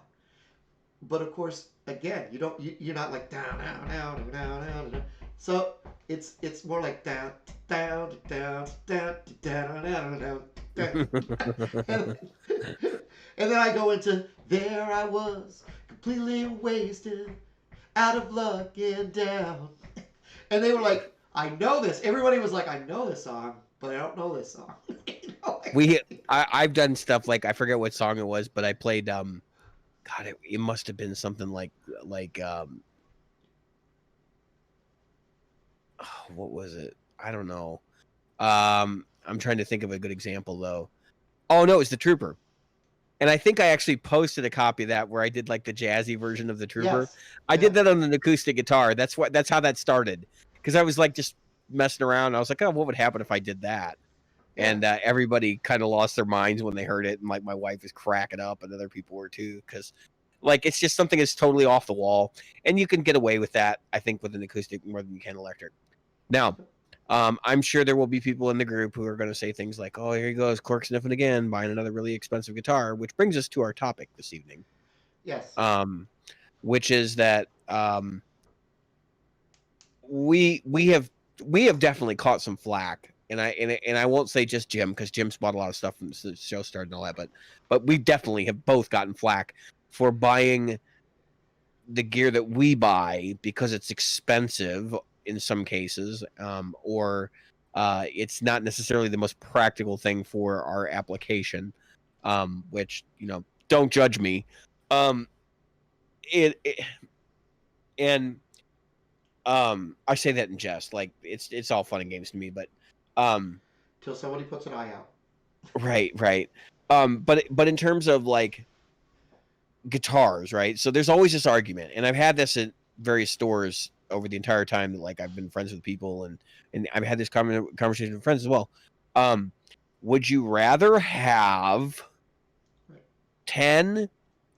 Speaker 1: But of course, again, you're not like down down down down down down. So it's more like down down down down down down down down. And and then I go into there I was completely wasted, out of luck and down. And they were like, I know this. Everybody was like, I know this song, but I don't know this song. You know,
Speaker 2: we I've done stuff like I forget what song it was, but I played God, it must have been something like what was it? I don't know. I'm trying to think of a good example though. Oh no, it's the Trooper. And I think I actually posted a copy of that where I did like the jazzy version of the Trooper.
Speaker 1: yes,
Speaker 2: I
Speaker 1: yeah,
Speaker 2: did that on an acoustic guitar. That's how that started. Because I was like just messing around. I was like, oh, what would happen if I did that?
Speaker 1: yeah.
Speaker 2: And everybody kind of lost their minds when they heard it, and like my wife was cracking up, and other people were too, because like it's just something that's totally off the wall, and you can get away with that, I think, with an acoustic more than you can electric. Now, I'm sure there will be people in the group who are going to say things like, "Oh, here he goes, cork sniffing again, buying another really expensive guitar," which brings us to our topic this evening,
Speaker 1: Yes.
Speaker 2: um, which is that we have definitely caught some flack, and I won't say just Jim because Jim's bought a lot of stuff from the show started and all that, but we definitely have both gotten flack for buying the gear that we buy because it's expensive in some cases, or it's not necessarily the most practical thing for our application. Which don't judge me. Um, it and I say that in jest, like it's all fun and games to me, but um,
Speaker 1: Till somebody puts an eye out.
Speaker 2: right, right. But in terms of like guitars, right? So there's always this argument, and I've had this at various stores over the entire time that like I've been friends with people, and I've had this conversation with friends as well. Um, would you rather have
Speaker 1: Right.
Speaker 2: 10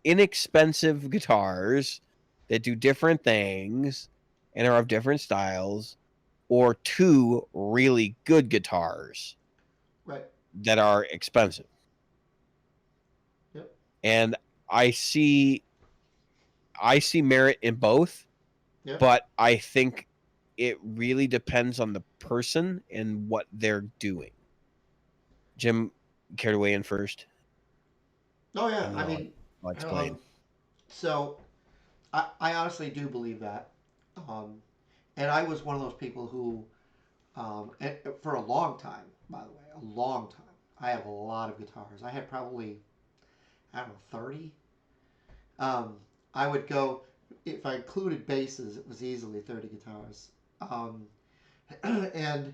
Speaker 2: inexpensive guitars that do different things and are of different styles, or two really good guitars
Speaker 1: Right.
Speaker 2: that are expensive?
Speaker 1: Yep.
Speaker 2: And I see I see merit in both,
Speaker 1: Yep.
Speaker 2: but I think it really depends on the person and what they're doing. Jim, care to weigh in first?
Speaker 1: Oh yeah.
Speaker 2: And then
Speaker 1: I mean,
Speaker 2: I'll
Speaker 1: um,
Speaker 2: explain.
Speaker 1: so I honestly do believe that, um, and I was one of those people who, and for a long time, by the way, a long time, I had a lot of guitars. I had probably I don't know 30. Um, I would go if I included basses, it was easily 30 guitars. Um, and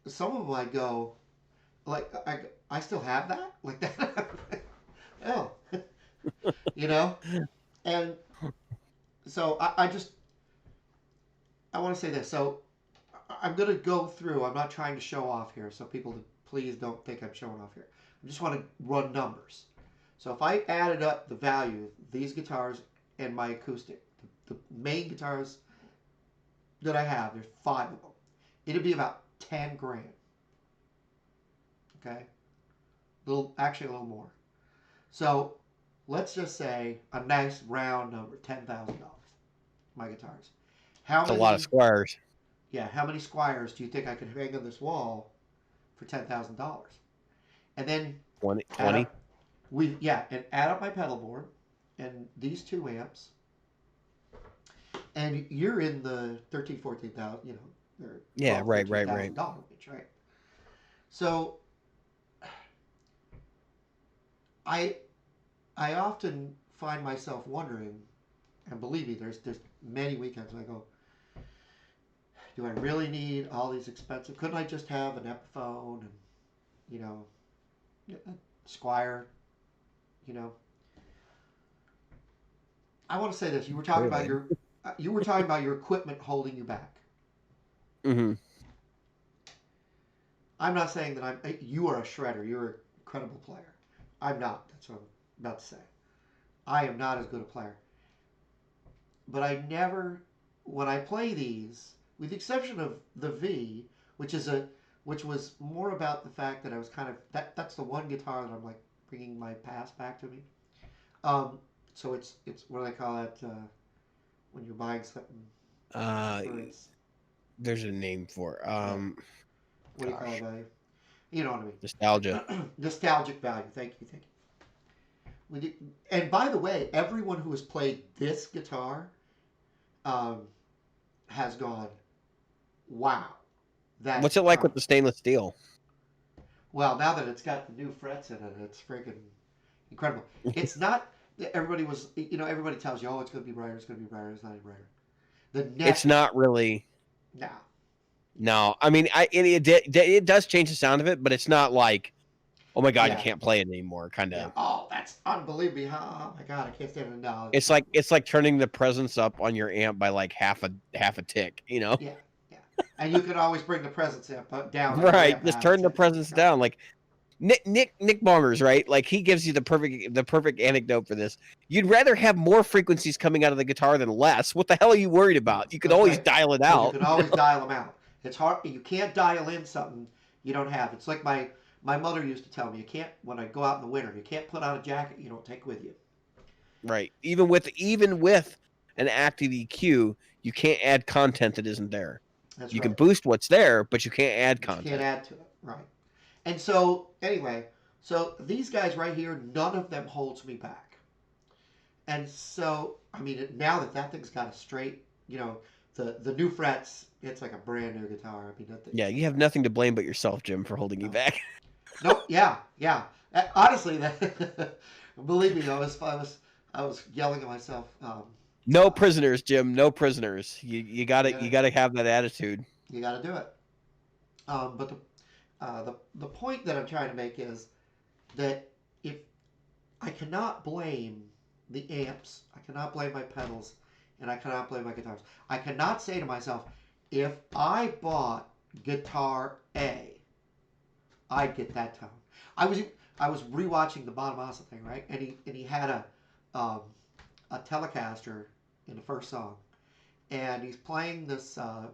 Speaker 1: some of them I'd go like I still have that like that. Oh, you know, and so I just I want to say this. So I'm gonna go through. I'm not trying to show off here, so people please don't think I'm showing off here. I just want to run numbers. So if I added up the value of these guitars and my acoustic, the main guitars that I have, there's 5 of them. It'd be about 10 grand. Okay, actually a little more. So let's just say a nice round number, $10,000. My guitars. How
Speaker 2: It's a lot of
Speaker 1: many?
Speaker 2: squares.
Speaker 1: Yeah, how many Squires do you think I could hang on this wall for $10,000? And then
Speaker 2: 20,
Speaker 1: add
Speaker 2: 20.
Speaker 1: up and add up my pedal board and these 2 amps, and you're in the 13, 14,000, or
Speaker 2: Yeah,
Speaker 1: 12,
Speaker 2: right,
Speaker 1: thirteen
Speaker 2: right, right.
Speaker 1: thousand dollar range, right? So I I often find myself wondering, and believe me, there's many weekends when I go, do I really need all these expensive? Couldn't I just have an Epiphone and you know a Squire? You know, I want to say this.
Speaker 2: Clearly.
Speaker 1: You were talking about your equipment holding you back.
Speaker 2: Hmm.
Speaker 1: I'm not saying that you are a shredder. You're an incredible player. I'm not. That's what I'm about to say. I am not as good a player. But I never, when I play these, with the exception of the V, which is which was more about the fact that I was kind of that's the one guitar that I'm like bringing my past back to me. Um, so it's what do they call it when you're buying something
Speaker 2: Uh,
Speaker 1: for its
Speaker 2: there's a name for it.
Speaker 1: yeah, what do you call it
Speaker 2: Gosh,
Speaker 1: value? You know what
Speaker 2: nostalgia.
Speaker 1: I mean? Nostalgic value. Thank you, thank you. And by the way, everyone who has played this guitar um, has gone, wow, that
Speaker 2: What's it like
Speaker 1: guitar.
Speaker 2: with the stainless steel?
Speaker 1: Well, now that it's got the new frets in it, it's freaking incredible. It's not. Everybody tells you, oh, it's going to be brighter, it's going to be brighter. It's not any brighter. The
Speaker 2: It's
Speaker 1: neck,
Speaker 2: not really.
Speaker 1: nah,
Speaker 2: No, I mean, it does change the sound of it, but it's not like, oh my god, you
Speaker 1: yeah,
Speaker 2: can't play it anymore. Kind
Speaker 1: yeah.
Speaker 2: of.
Speaker 1: Oh, that's unbelievable. Oh my God, I can't stand it now.
Speaker 2: It's like turning the presence up on your amp by like half a tick.
Speaker 1: Yeah, yeah. And you can always bring the presence amp down on your
Speaker 2: Right?
Speaker 1: amp
Speaker 2: Just
Speaker 1: half a
Speaker 2: turn the
Speaker 1: tick.
Speaker 2: presence
Speaker 1: Right.
Speaker 2: down. Like Nick Bongers, right? Like he gives you the perfect anecdote for this. You'd rather have more frequencies coming out of the guitar than less. What the hell are you worried about? You could
Speaker 1: That's
Speaker 2: always
Speaker 1: right.
Speaker 2: dial it
Speaker 1: Because you
Speaker 2: out.
Speaker 1: can always dial them out. It's hard. You can't dial in something you don't have. It's like my mother used to tell me. You can't when I go out in the winter. You can't put on a jacket you don't take with you.
Speaker 2: Right. Even with an active EQ, you can't add content that isn't there.
Speaker 1: That's
Speaker 2: You can
Speaker 1: right.
Speaker 2: boost what's there, but you can't add
Speaker 1: But you can't
Speaker 2: content.
Speaker 1: add to it. Right. And so anyway, so these guys right here, none of them holds me back. And so I mean, now that thing's got a straight, the new frets, it's like a brand new guitar. I mean, that
Speaker 2: Yeah,
Speaker 1: thing's
Speaker 2: you have nothing to blame but yourself, Jim, for holding you
Speaker 1: no,
Speaker 2: back.
Speaker 1: no, yeah, yeah. Honestly, that believe me, I was yelling at myself.
Speaker 2: No
Speaker 1: Uh,
Speaker 2: prisoners, Jim. No prisoners. You
Speaker 1: you
Speaker 2: gotta you
Speaker 1: gotta
Speaker 2: gotta have that attitude.
Speaker 1: you gotta do it. But the point that I'm trying to make is that if I cannot blame the amps, I cannot blame my pedals, and I cannot blame my guitars. I cannot say to myself, if I bought guitar A, I'd get that tone. I was I was rewatching the Bonamassa thing, right? And he had um, a Telecaster in the first song, and he's playing this um,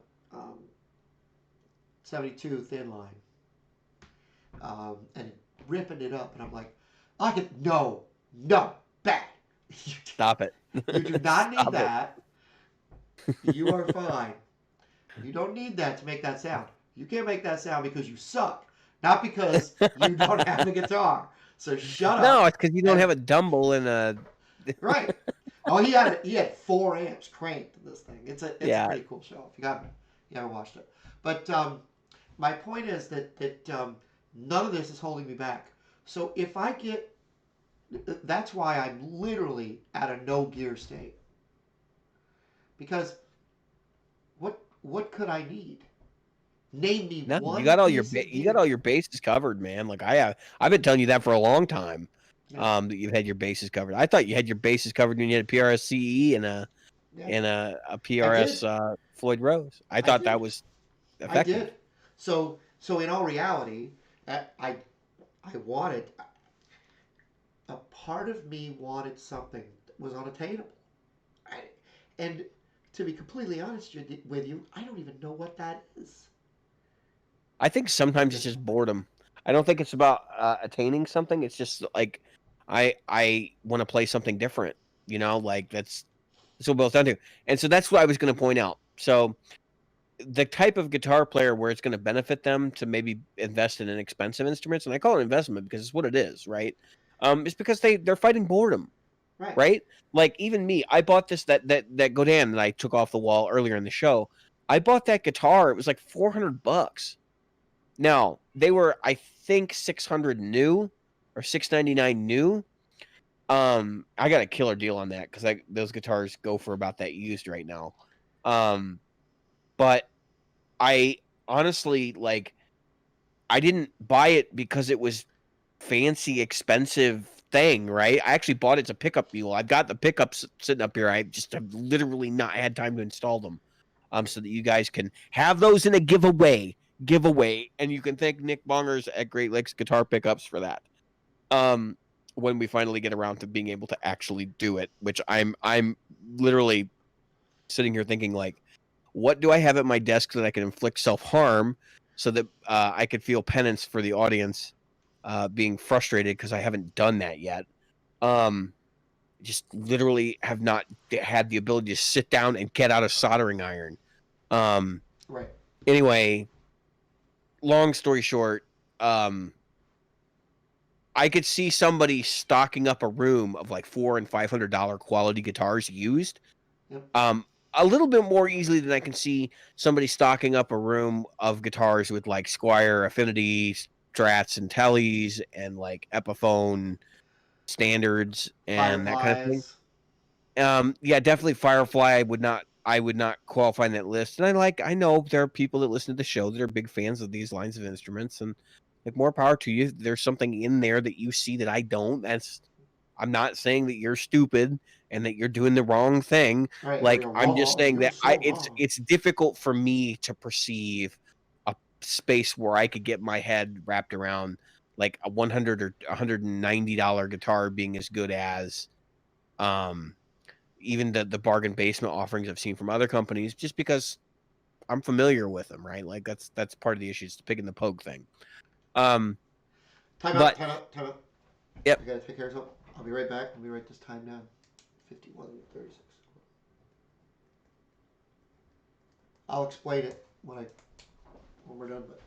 Speaker 1: 72 thin line, and ripping it up, and I'm like, I could no bad.
Speaker 2: Stop it.
Speaker 1: You do not need
Speaker 2: Stop it.
Speaker 1: that. You are fine. You don't need that to make that sound. You can't make that sound because you suck, not because you don't have the guitar. So shut
Speaker 2: No,
Speaker 1: up.
Speaker 2: it's because you don't
Speaker 1: And
Speaker 2: have a Dumble and a.
Speaker 1: right. Oh, he had 4 amps cranked in this thing. It's a
Speaker 2: Yeah.
Speaker 1: pretty cool show. If you haven't watched it, but my point is that none of this is holding me back. So if I get, that's why I'm literally at a no gear state, because what could I need? Name me
Speaker 2: No, you
Speaker 1: one
Speaker 2: got all your
Speaker 1: piece of
Speaker 2: you got
Speaker 1: gear.
Speaker 2: all your bases covered, man. Like I've been telling you that for a long time.
Speaker 1: Yeah,
Speaker 2: That you've had your bases covered. I thought you had your bases covered when you had a PRS CE and a
Speaker 1: yeah.
Speaker 2: and a
Speaker 1: I did.
Speaker 2: PRS Floyd Rose. I
Speaker 1: I
Speaker 2: thought that
Speaker 1: did.
Speaker 2: was
Speaker 1: I
Speaker 2: effective.
Speaker 1: did. So in all reality, I I wanted a part of me wanted something that was unattainable. I, and to be completely honest with you, I don't even know what that is
Speaker 2: I think
Speaker 1: at
Speaker 2: sometimes it's
Speaker 1: this
Speaker 2: just
Speaker 1: point.
Speaker 2: boredom. I don't think it's about attaining something. It's just like I want to play something different. You know, like that's what it boils down to. And so that's what I was going to point out. So the type of guitar player where it's going to benefit them to maybe invest in inexpensive instruments, and I call it investment because it's what it is, right? It's because they're fighting boredom,
Speaker 1: Right.
Speaker 2: right? Like even me, I bought that Godin that I took off the wall earlier in the show. I bought that guitar. It was like $400. Now, they were, I think, 600 new or 699 new. I got a killer deal on that because those guitars go for about that used right now. But I honestly like I didn't buy it because it was fancy, expensive thing, right? I actually bought it as a pickup mule. I've got the pickups sitting up here. I just have literally not had time to install them. So that you guys can have those in a giveaway, and you can thank Nick Bongers at Great Lakes Guitar Pickups for that. Um, when we finally get around to being able to actually do it, which I'm literally sitting here thinking like, what do I have at my desk that I can inflict self harm so that I could feel penance for the audience being frustrated because I haven't done that yet. Um, just literally have not had the ability to sit down and get out a soldering iron. Um,
Speaker 1: Right.
Speaker 2: anyway, long story short, um, I could see somebody stocking up a room of like $400 and $500 quality guitars used.
Speaker 1: Yep.
Speaker 2: A little bit more easily than I can see somebody stocking up a room of guitars with like Squire, Affinity, Strats, and Tellys, and like Epiphone standards and that kind of thing.
Speaker 1: Fireflies.
Speaker 2: Yeah, definitely Firefly. I would not qualify in that list. And I know there are people that listen to the show that are big fans of these lines of instruments, and like more power to you. There's something in there that you see that I don't. I'm not saying that you're stupid and that you're doing the wrong thing.
Speaker 1: Right.
Speaker 2: Like
Speaker 1: You're
Speaker 2: I'm just
Speaker 1: wrong.
Speaker 2: saying
Speaker 1: You're
Speaker 2: that
Speaker 1: so wrong.
Speaker 2: it's difficult for me to perceive a space where I could get my head wrapped around like a $100 or $190 guitar being as good as um even the bargain basement offerings I've seen from other companies, just because I'm familiar with them, right? Like that's part of the issue, is the pig and the poke thing. Um,
Speaker 1: Time out.
Speaker 2: but
Speaker 1: Time out. Time out.
Speaker 2: yep,
Speaker 1: I gotta take care of something. I'll be right back. Let me write this time down. 51:36. I'll explain it when we're done. But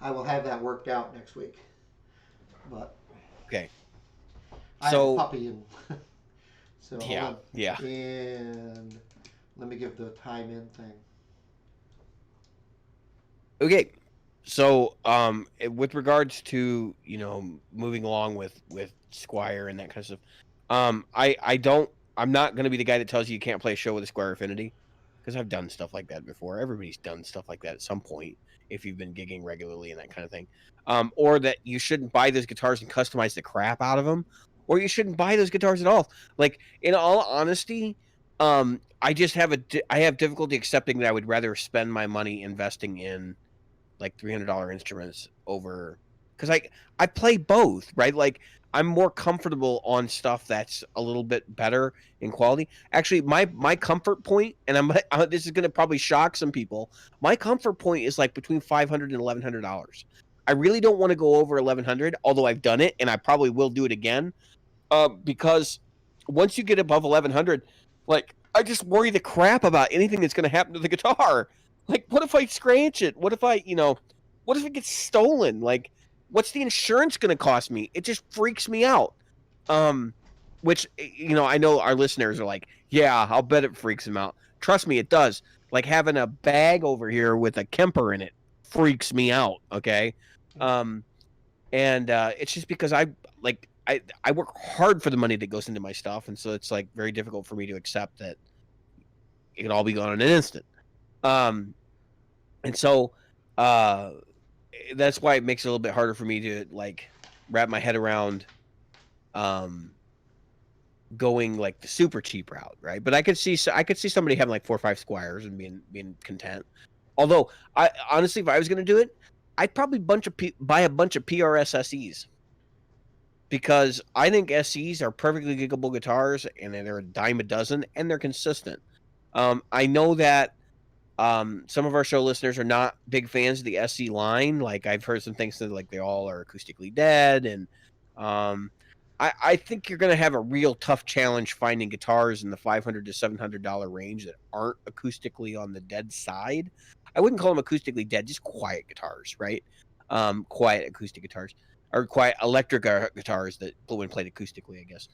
Speaker 1: I will have that worked out next week. But
Speaker 2: okay.
Speaker 1: I have a
Speaker 2: So
Speaker 1: puppy, and so hold
Speaker 2: yeah,
Speaker 1: on.
Speaker 2: yeah.
Speaker 1: And let me give the time in thing.
Speaker 2: Okay. So with regards to moving along with Squire and that kind of stuff, I don't I'm not going to be the guy that tells you you can't play a show with a Squire Affinity, because I've done stuff like that before. Everybody's done stuff like that at some point if you've been gigging regularly and that kind of thing. Or that you shouldn't buy those guitars and customize the crap out of them, or you shouldn't buy those guitars at all. Like in all honesty, I just I have difficulty accepting that I would rather spend my money investing in like $300 instruments over because I play both, right? Like I'm more comfortable on stuff that's a little bit better in quality. Actually, my comfort point, and this is going to probably shock some people. My comfort point is like between $500 and $1,100. I really don't want to go over 1,100, although I've done it and I probably will do it again. Because once you get above 1,100, like I just worry the crap about anything that's going to happen to the guitar. Like, what if I scratch it? What if what if it gets stolen? Like, what's the insurance going to cost me? It just freaks me out. Um, which I know our listeners are like, yeah, I'll bet it freaks them out. Trust me, it does. Like having a bag over here with a Kemper in it freaks me out. Okay, um, and it's just because I work hard for the money that goes into my stuff, and so it's like very difficult for me to accept that it can all be gone in an instant. Um, and so uh, that's why it makes it a little bit harder for me to like wrap my head around going like the super cheap route, right? But I could see somebody having like 4 or 5 Squires and being content. Although I honestly, if I was going to do it, I'd probably buy a bunch of PRS SEs because I think SEs are perfectly giggable guitars and they're a dime a dozen and they're consistent. I know that some of our show listeners are not big fans of the SE line. Like I've heard some things that like they all are acoustically dead, and I think you're going to have a real tough challenge finding guitars in the $500 to $700 range that aren't acoustically on the dead side. I wouldn't call them acoustically dead, just quiet guitars, right? Quiet acoustic guitars or quiet electric guitars that when played acoustically, I guess.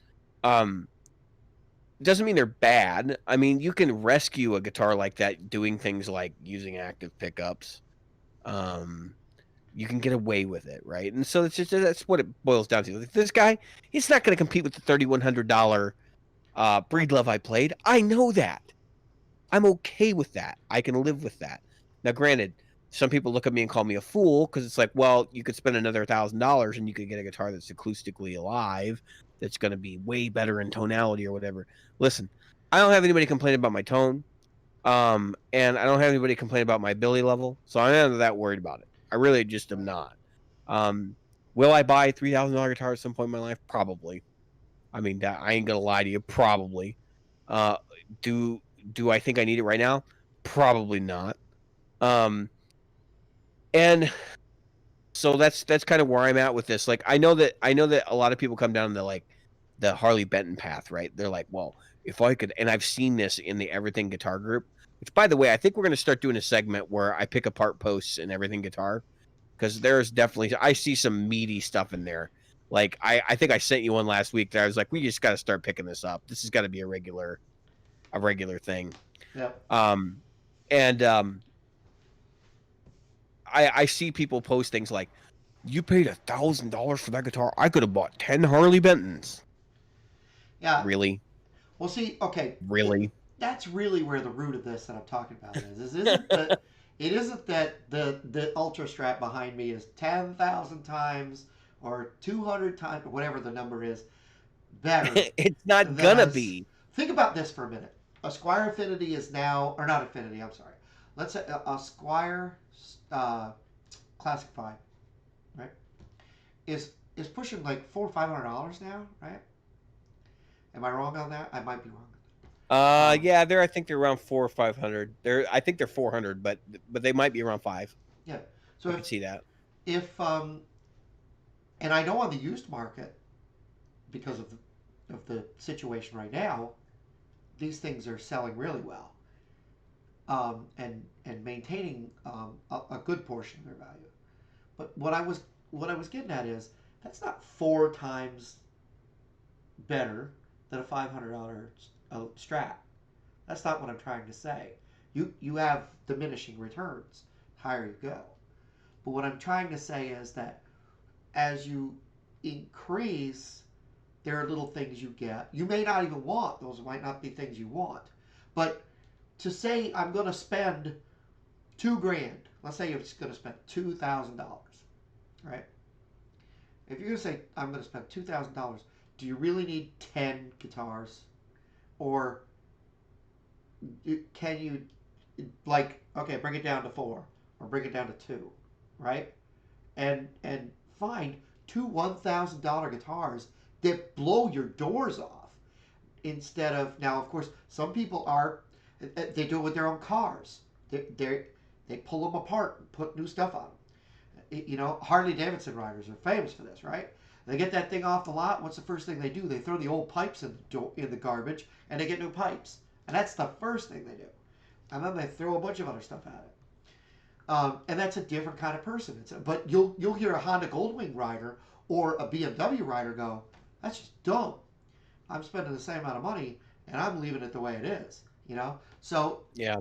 Speaker 2: Doesn't mean they're bad. I mean, you can rescue a guitar like that doing things like using active pickups. You can get away with it, right? And so it's just that's what it boils down to. Like this guy, he's not going to compete with the $3,100 Breedlove I played. I know that. I'm okay with that. I can live with that. Now, granted, some people look at me and call me a fool because it's like, well, you could spend another $1,000 and you could get a guitar that's acoustically alive, that's going to be way better in tonality or whatever. Listen, I don't have anybody complain about my tone, and I don't have anybody complain about my ability level, so I'm not that worried about it. I really just am not. Will I buy a $3,000 guitar at some point in my life? Probably. I mean, I ain't gonna lie to you. Probably. Uh, do I think I need it right now? Probably not. And so that's kind of where I'm at with this. Like, I know that a lot of people come down the Harley Benton path, right? They're like, well, if I could, and I've seen this in the Everything Guitar group. Which, by the way, I think we're going to start doing a segment where I pick apart posts in Everything Guitar because there's definitely I see some meaty stuff in there. Like I think I sent you one last week that I was like, we just got to start picking this up. This has got to be a regular thing.
Speaker 1: Yep.
Speaker 2: And I see people post things like, you paid $1,000 for that guitar. I could have bought 10 Harley Bentons.
Speaker 1: Yeah.
Speaker 2: Really?
Speaker 1: Well, see, okay.
Speaker 2: Really?
Speaker 1: That's really where the root of this that I'm talking about it isn't that the Ultra Strat behind me is 10,000 times or 200 times or whatever the number is better.
Speaker 2: It's not gonna be.
Speaker 1: Think about this for a minute. A Squire Affinity is now, or not Affinity, I'm sorry. Let's say a Squire Classic 5, right? Is pushing like $400 or $500 now, right? Am I wrong on that? I might be wrong.
Speaker 2: Yeah, I think they're around 400 or 500. I think they're 400, but they might be around 5.
Speaker 1: Yeah. So
Speaker 2: I can see that.
Speaker 1: If and I know on the used market because of the situation right now, these things are selling really well, and maintaining a good portion of their value. But what I was getting at is that's not 4 times better than a $500 Strat. That's not what I'm trying to say. You have diminishing returns higher you go. But what I'm trying to say is that as you increase, there are little things you get. You may not even want. Those might not be things you want. But to say I'm going to spend $2,000, let's say you're going to spend $2,000, right? If you're going to say I'm going to spend $2,000, do you really need 10 guitars? Or can you, like, okay, bring it down to 4 or bring it down to 2, right? And find two $1,000 guitars that blow your doors off instead of now. Of course, some people are they do it with their own cars. They pull them apart and put new stuff on them. You know, Harley Davidson riders are famous for this, right? They get that thing off the lot. What's the first thing they do? They throw the old pipes in the garbage, and they get new pipes. And that's the first thing they do. And then they throw a bunch of other stuff at it. And that's a different kind of person. But you'll hear a Honda Goldwing rider or a BMW rider go, "That's just dumb. I'm spending the same amount of money, and I'm leaving it the way it is." You know. So
Speaker 2: Yeah.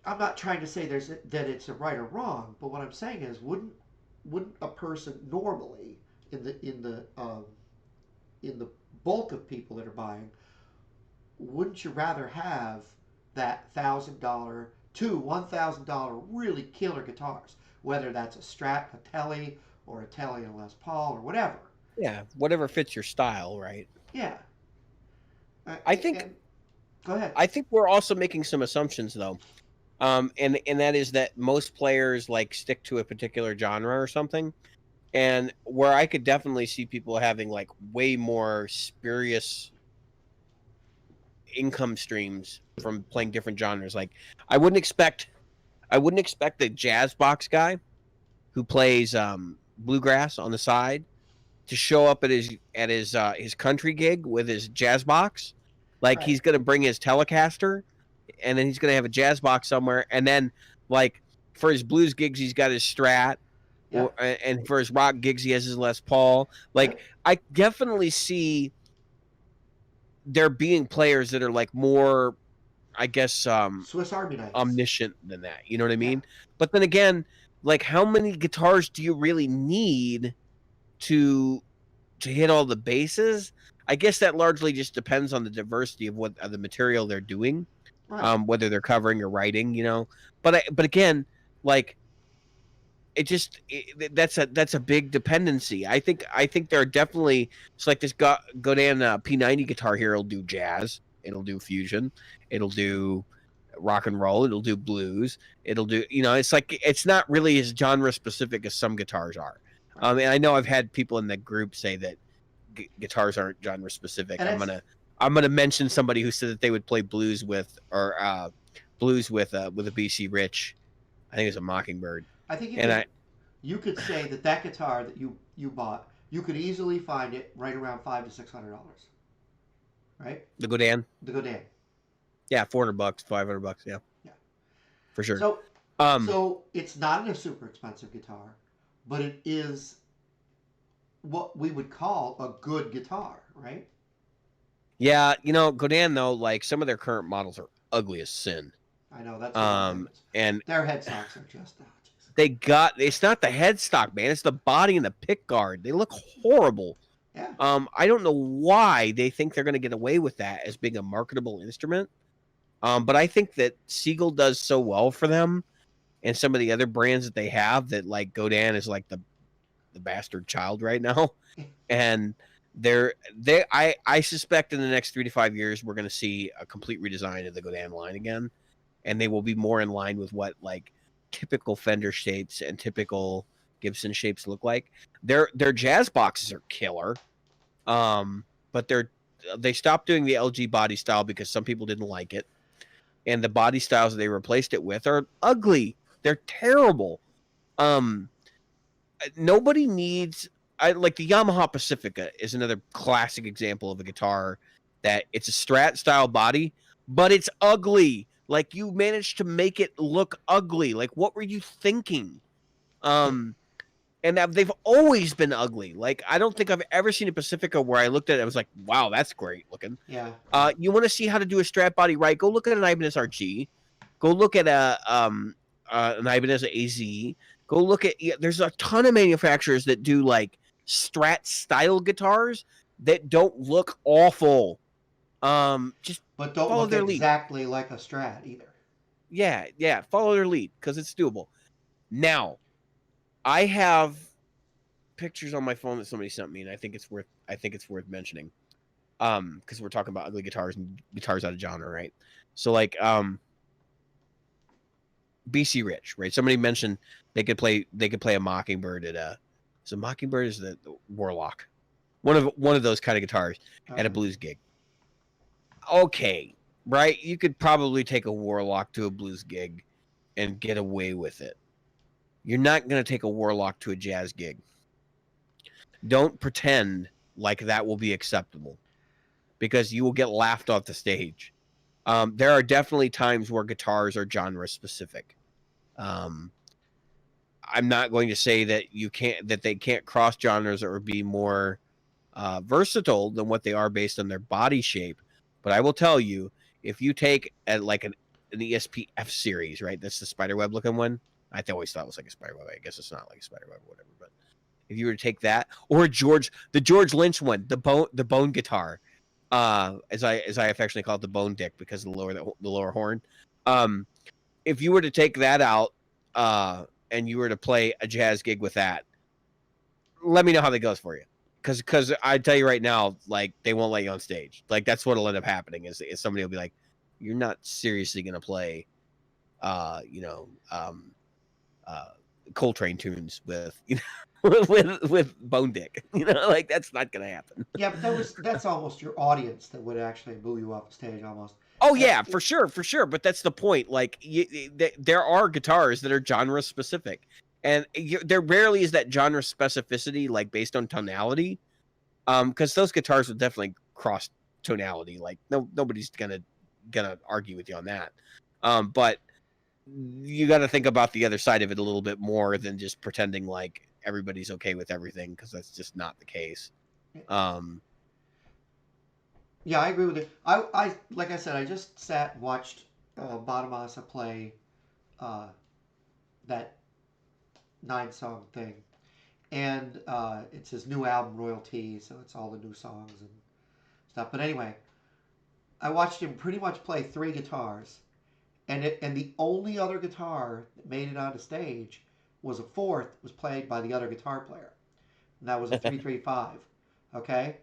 Speaker 1: I'm not trying to say that it's a right or wrong, but what I'm saying is, wouldn't a person normally in the bulk of people that are buying, wouldn't you rather have that $1,000 to $1,000 really killer guitars, whether that's a Strat, a Tele, or a Tele and Les Paul or whatever?
Speaker 2: Yeah. Whatever fits your style, right?
Speaker 1: Yeah.
Speaker 2: I think
Speaker 1: And go ahead.
Speaker 2: I think we're also making some assumptions though. And that is that most players like stick to a particular genre or something. And where I could definitely see people having like way more spurious income streams from playing different genres. Like I wouldn't expect the jazz box guy who plays bluegrass on the side to show up at his country gig with his jazz box. Like
Speaker 1: Right.
Speaker 2: he's gonna bring his Telecaster, and then he's gonna have a jazz box somewhere, and then like for his blues gigs he's got his Strat, or
Speaker 1: Yep.
Speaker 2: and for his rock gigs he has his Les Paul. Like
Speaker 1: Yep.
Speaker 2: I definitely see there being players that are like more, I guess,
Speaker 1: Swiss Army knives.
Speaker 2: omniscient than that. You know what I
Speaker 1: Yeah.
Speaker 2: mean? But then again, like how many guitars do you really need to hit all the bases? I guess that largely just depends on the diversity of what of the material they're doing,
Speaker 1: Right.
Speaker 2: whether they're covering or writing. You know, but again, like that's a big dependency. I think there are definitely it's like this Godin P90 guitar here. It'll do jazz. It'll do fusion. It'll do rock and roll. It'll do blues. It'll do it's like it's not really as genre specific as some guitars are.
Speaker 1: Right.
Speaker 2: And I know I've had people in the group say that guitars aren't genre specific.
Speaker 1: And
Speaker 2: I'm gonna mention somebody who said that they would play blues with with a BC Rich. I think it's a Mockingbird.
Speaker 1: I think
Speaker 2: And I
Speaker 1: you could say that guitar that you bought, you could easily find it right around $500 to $600, right?
Speaker 2: the Godin,
Speaker 1: The Godin.
Speaker 2: yeah, $400, $500, yeah,
Speaker 1: Yeah.
Speaker 2: for sure.
Speaker 1: So
Speaker 2: Um,
Speaker 1: so it's not a super expensive guitar, but it is what we would call a good guitar, right?
Speaker 2: yeah, Godin though, like some of their current models are ugly as sin.
Speaker 1: I know that's one of my favorites.
Speaker 2: And
Speaker 1: Their headstocks are just
Speaker 2: it's not the headstock, man. It's the body and the pick guard. They look horrible.
Speaker 1: yeah.
Speaker 2: I don't know why they think they're going to get away with that as being a marketable instrument. But I think that Siegel does so well for them, and some of the other brands that they have that like Godin is like the bastard child right now, and I suspect in the next 3 to 5 years we're going to see a complete redesign of the Godin line again, and they will be more in line with what like typical Fender shapes and typical Gibson shapes look like. Their jazz boxes are killer, but they stopped doing the LG body style because some people didn't like it, and the body styles they replaced it with are ugly. They're terrible. Nobody needs. I like the Yamaha Pacifica is another classic example of a guitar that it's a Strat style body, but it's ugly. Like you managed to make it look ugly. Like what were you thinking? And they've always been ugly. Like I don't think I've ever seen a Pacifica where I looked at it and was like, "Wow, that's great looking."
Speaker 1: Yeah.
Speaker 2: You want to see how to do a Strat body right? Go look at an Ibanez RG. Go look at an Ibanez AZ. Go look at. There's a ton of manufacturers that do like Strat style guitars that don't look awful. Just
Speaker 1: But don't
Speaker 2: follow
Speaker 1: look
Speaker 2: their lead.
Speaker 1: exactly like a Strat either.
Speaker 2: Yeah, follow their lead because it's doable. Now, I have pictures on my phone that somebody sent me, and I think it's worth mentioning. Because we're talking about ugly guitars and guitars out of genre, right? So like, BC Rich, right? Somebody mentioned they could play a Mockingbird at a so Mockingbird is the Warlock. One of those kind of guitars at a blues gig. Okay, right? You could probably take a Warlock to a blues gig and get away with it. You're not going to take a Warlock to a jazz gig. Don't pretend like that will be acceptable, because you will get laughed off the stage. There are definitely times where guitars are genre specific. I'm not going to say that they can't cross genres or be more versatile than what they are based on their body shape. But I will tell you, if you take like an ESP F series, right? That's the spiderweb looking one. I always thought it was like a spiderweb. I guess it's not like a spiderweb or whatever. But if you were to take that, or the George Lynch one, the bone guitar, as I affectionately call it, the bone dick, because of the lower horn. If you were to take that out, and you were to play a jazz gig with that, let me know how that goes for you. Because I tell you right now, like, they won't let you on stage. Like, that's what'll end up happening is somebody will be like, "You're not seriously gonna play, Coltrane tunes with with Bone Dick." Like, that's not gonna happen.
Speaker 1: Yeah, but that's almost your audience that would actually boo you off the stage almost.
Speaker 2: Oh yeah, for sure. But that's the point. Like, there are guitars that are genre specific, and there rarely is that genre specificity, like, based on tonality. Because those guitars will definitely cross tonality. Like, nobody's gonna argue with you on that. But you got to think about the other side of it a little bit more than just pretending like everybody's okay with everything, because that's just not the case.
Speaker 1: Yeah, I agree with it. I like I said, I just sat and watched Bonamassa play that 9-song thing, and it's his new album Royalty, so it's all the new songs and stuff. But anyway, I watched him pretty much play 3 guitars, and the only other guitar that made it onto stage was a 4th, was played by the other guitar player, and that was a 335. Okay.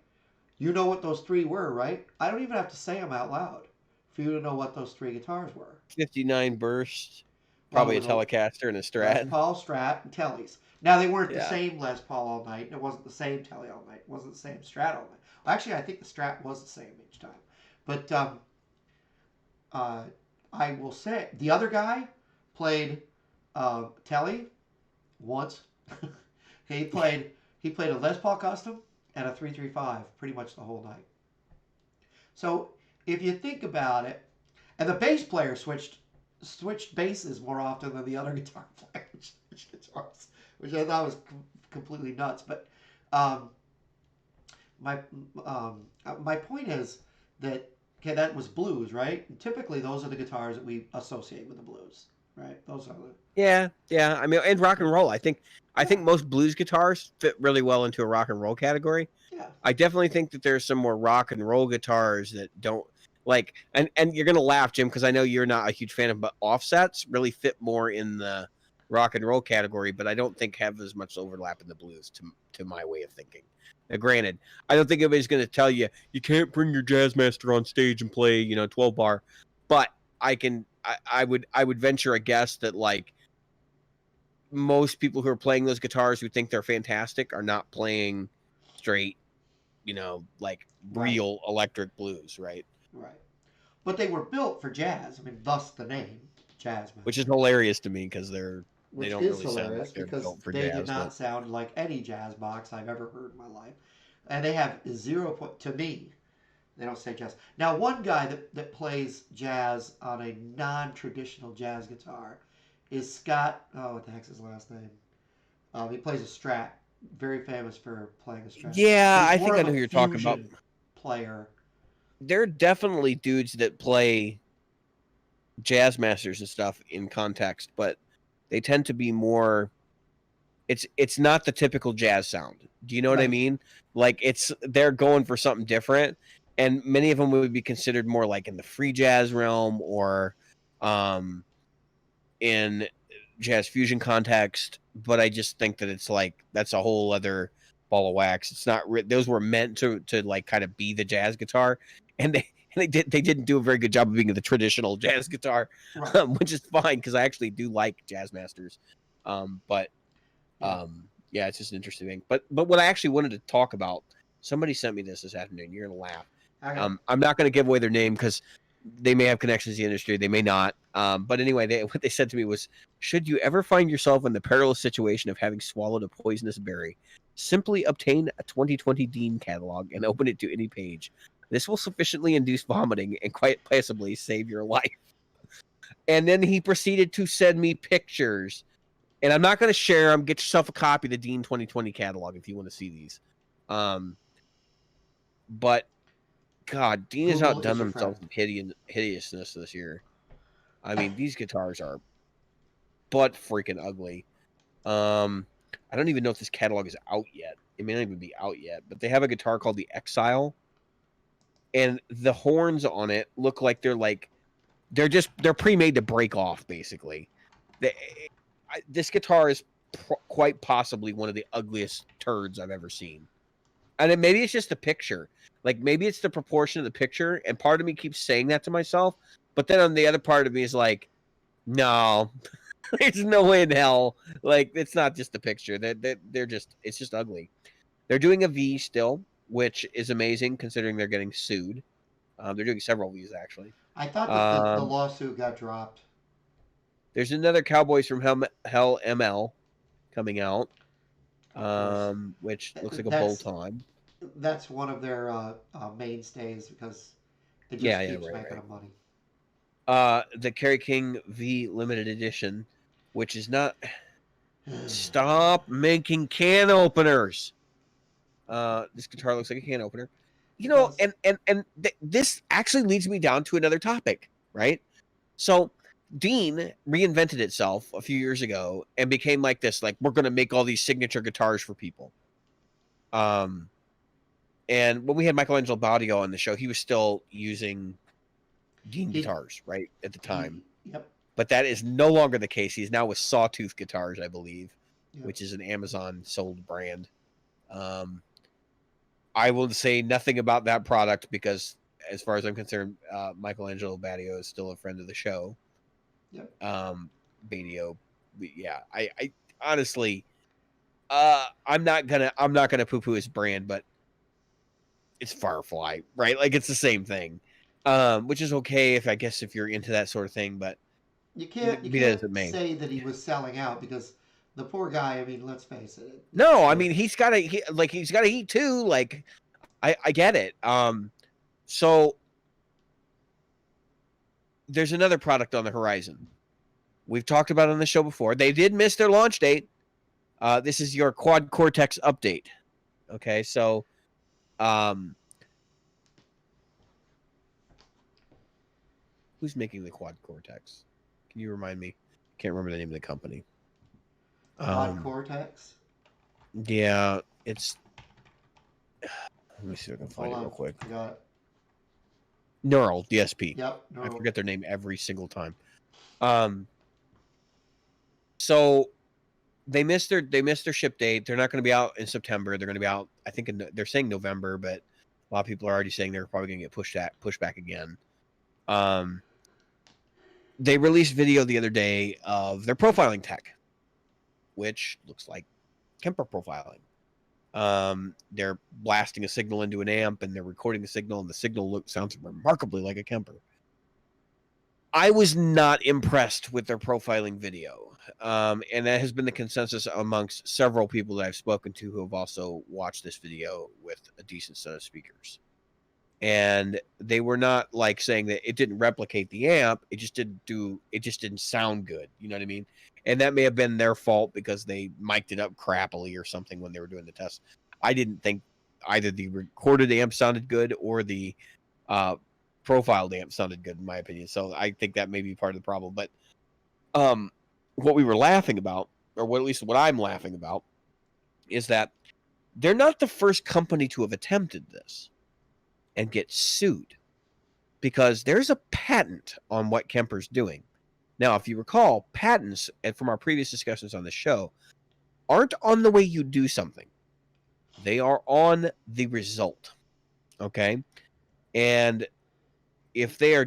Speaker 1: You know what those 3 were, right? I don't even have to say them out loud for you to know what those 3 guitars were.
Speaker 2: 59 Burst, probably a Telecaster and a Strat.
Speaker 1: Les Paul, Strat, and Tellys. Now, they weren't the same Les Paul all night, and it wasn't the same Telly all night. It wasn't the same Strat all night. Well, actually, I think the Strat was the same each time. But I will say, the other guy played Telly once. he played a Les Paul Custom and a 335 pretty much the whole night. So if you think about it, and the bass player switched basses more often than the other guitar players, which I thought was completely nuts. But my point is that, okay, that was blues, right? And typically, those are the guitars that we associate with the blues, right? Those are the
Speaker 2: yeah. I mean, and rock and roll. I think most blues guitars fit really well into a rock and roll category.
Speaker 1: Yeah.
Speaker 2: I definitely think that there's some more rock and roll guitars that don't like, and you're gonna laugh, Jim, because I know you're not a huge fan of, but offsets really fit more in the rock and roll category, but I don't think have as much overlap in the blues to my way of thinking. Now, granted, I don't think anybody's going to tell you can't bring your Jazzmaster on stage and play 12 bar, but I would venture a guess that, like, most people who are playing those guitars who think they're fantastic are not playing straight, like, real electric blues, right?
Speaker 1: Right. But they were built for jazz. I mean, thus the name Jazzmaster.
Speaker 2: Which is hilarious to me, because they don't really sound like
Speaker 1: they're built for
Speaker 2: jazz.
Speaker 1: They did not sound like any jazz box I've ever heard in my life. And they have 0 point, to me, they don't say jazz. Now, one guy that plays jazz on a non-traditional jazz guitar is Scott, what the heck's his last name? He plays a Strat, very famous for playing a Strat.
Speaker 2: Yeah, I think I know who you're talking about.
Speaker 1: Player.
Speaker 2: There are definitely dudes that play Jazzmasters and stuff in context, but they tend to be more. It's not the typical jazz sound. Do you know what I mean? Like, they're going for something different, and many of them would be considered more like in the free jazz realm or in jazz fusion context. But I just think that it's like that's a whole other ball of wax. It's not. Those were meant to like kind of be the jazz guitar, and and they didn't do a very good job of being the traditional jazz guitar,
Speaker 1: Right.
Speaker 2: which is fine because I actually do like Jazz Masters. But
Speaker 1: Yeah.
Speaker 2: yeah, it's just an interesting thing. But what I actually wanted to talk about, somebody sent me this afternoon. You're gonna laugh.
Speaker 1: Okay.
Speaker 2: I'm not gonna give away their name because they may have connections to the industry, they may not. But anyway, what they said to me was, should you ever find yourself in the perilous situation of having swallowed a poisonous berry, simply obtain a 2020 Dean catalog and open it to any page. This will sufficiently induce vomiting and quite possibly save your life. And then he proceeded to send me pictures. And I'm not going to share them. Get yourself a copy of the Dean 2020 catalog if you want to see these. But God, Dean has
Speaker 1: Google
Speaker 2: outdone
Speaker 1: is your
Speaker 2: themselves
Speaker 1: friend.
Speaker 2: in hideousness this year. I mean, these guitars are butt freaking ugly. I don't even know if this catalog is out yet. It may not even be out yet. But they have a guitar called the Exile, and the horns on it look like they're pre-made to break off. Basically, this guitar is quite possibly one of the ugliest turds I've ever seen. And then maybe it's just the picture. Like maybe it's the proportion of the picture, and part of me keeps saying that to myself, but then on the other part of me is like, no, there's no way in hell. Like it's not just the picture. They're just it's just ugly. They're doing a V still, which is amazing considering they're getting sued. They're doing several V's actually.
Speaker 1: I thought that the
Speaker 2: Um,
Speaker 1: lawsuit got dropped.
Speaker 2: there's another Cowboys from Hell ML coming out,
Speaker 1: Of course.
Speaker 2: which looks like a bolt
Speaker 1: That's
Speaker 2: on.
Speaker 1: that's one of their mainstays because it
Speaker 2: Yeah,
Speaker 1: just
Speaker 2: yeah,
Speaker 1: keeps
Speaker 2: right,
Speaker 1: making
Speaker 2: right.
Speaker 1: them money.
Speaker 2: The Kerry King V limited edition, which is not. Stop making can openers. This guitar looks like a can opener. You
Speaker 1: It
Speaker 2: know,
Speaker 1: does.
Speaker 2: this actually leads me down to another topic, right? So Dean reinvented itself a few years ago and became like this, like we're gonna make all these signature guitars for people. And when we had Michelangelo Baudio on the show, he was still using Dean
Speaker 1: He
Speaker 2: guitars, right, at the time.
Speaker 1: yep,
Speaker 2: But that is no longer the case. He's now with Sawtooth Guitars, I believe,
Speaker 1: yep.
Speaker 2: which is an Amazon sold brand. I will say nothing about that product because, as far as I'm concerned, Michelangelo Badio is still a friend of the show.
Speaker 1: Yep.
Speaker 2: Badio, yeah. I honestly, I'm not gonna poo-poo his brand, but it's Firefly, right? Like it's the same thing, which is okay if you're into that sort of thing, but
Speaker 1: You
Speaker 2: be that as
Speaker 1: can't
Speaker 2: it may.
Speaker 1: say that he was selling out because the poor guy. I mean, let's face it.
Speaker 2: No, I mean he's got to eat too. Like I get it. So there's another product on the horizon. We've talked about it on the show before. They did miss their launch date. This is your Quad Cortex update. Okay, so who's making the Quad Cortex? Can you remind me? Can't remember the name of the company.
Speaker 1: Quad Cortex.
Speaker 2: Yeah, it's. Let me see if I can find
Speaker 1: Hold
Speaker 2: it
Speaker 1: on,
Speaker 2: real quick.
Speaker 1: I got it.
Speaker 2: Neural DSP.
Speaker 1: Yep.
Speaker 2: I
Speaker 1: No.
Speaker 2: forget their name every single time. So they missed their ship date. They're not going to be out in September. They're going to be out. I think they're saying November, but a lot of people are already saying they're probably going to get pushed back again. They released video the other day of their profiling tech, which looks like Kemper profiling. They're blasting a signal into an amp and they're recording the signal, and the signal sounds remarkably like a Kemper. I was not impressed with their profiling video. And that has been the consensus amongst several people that I've spoken to who have also watched this video with a decent set of speakers. And they were not like saying that it didn't replicate the amp, it just didn't sound good. You know what I mean? And that may have been their fault because they mic'd it up crappily or something when they were doing the test. I didn't think either the recorded amp sounded good or the profiled amp sounded good, in my opinion. So I think that may be part of the problem. But what we were laughing about, or at least what I'm laughing about, is that they're not the first company to have attempted this and get sued, because there's a patent on what Kemper's doing. Now, if you recall, patents, and from our previous discussions on the show, aren't on the way you do something. They are on the result. Okay? And if they are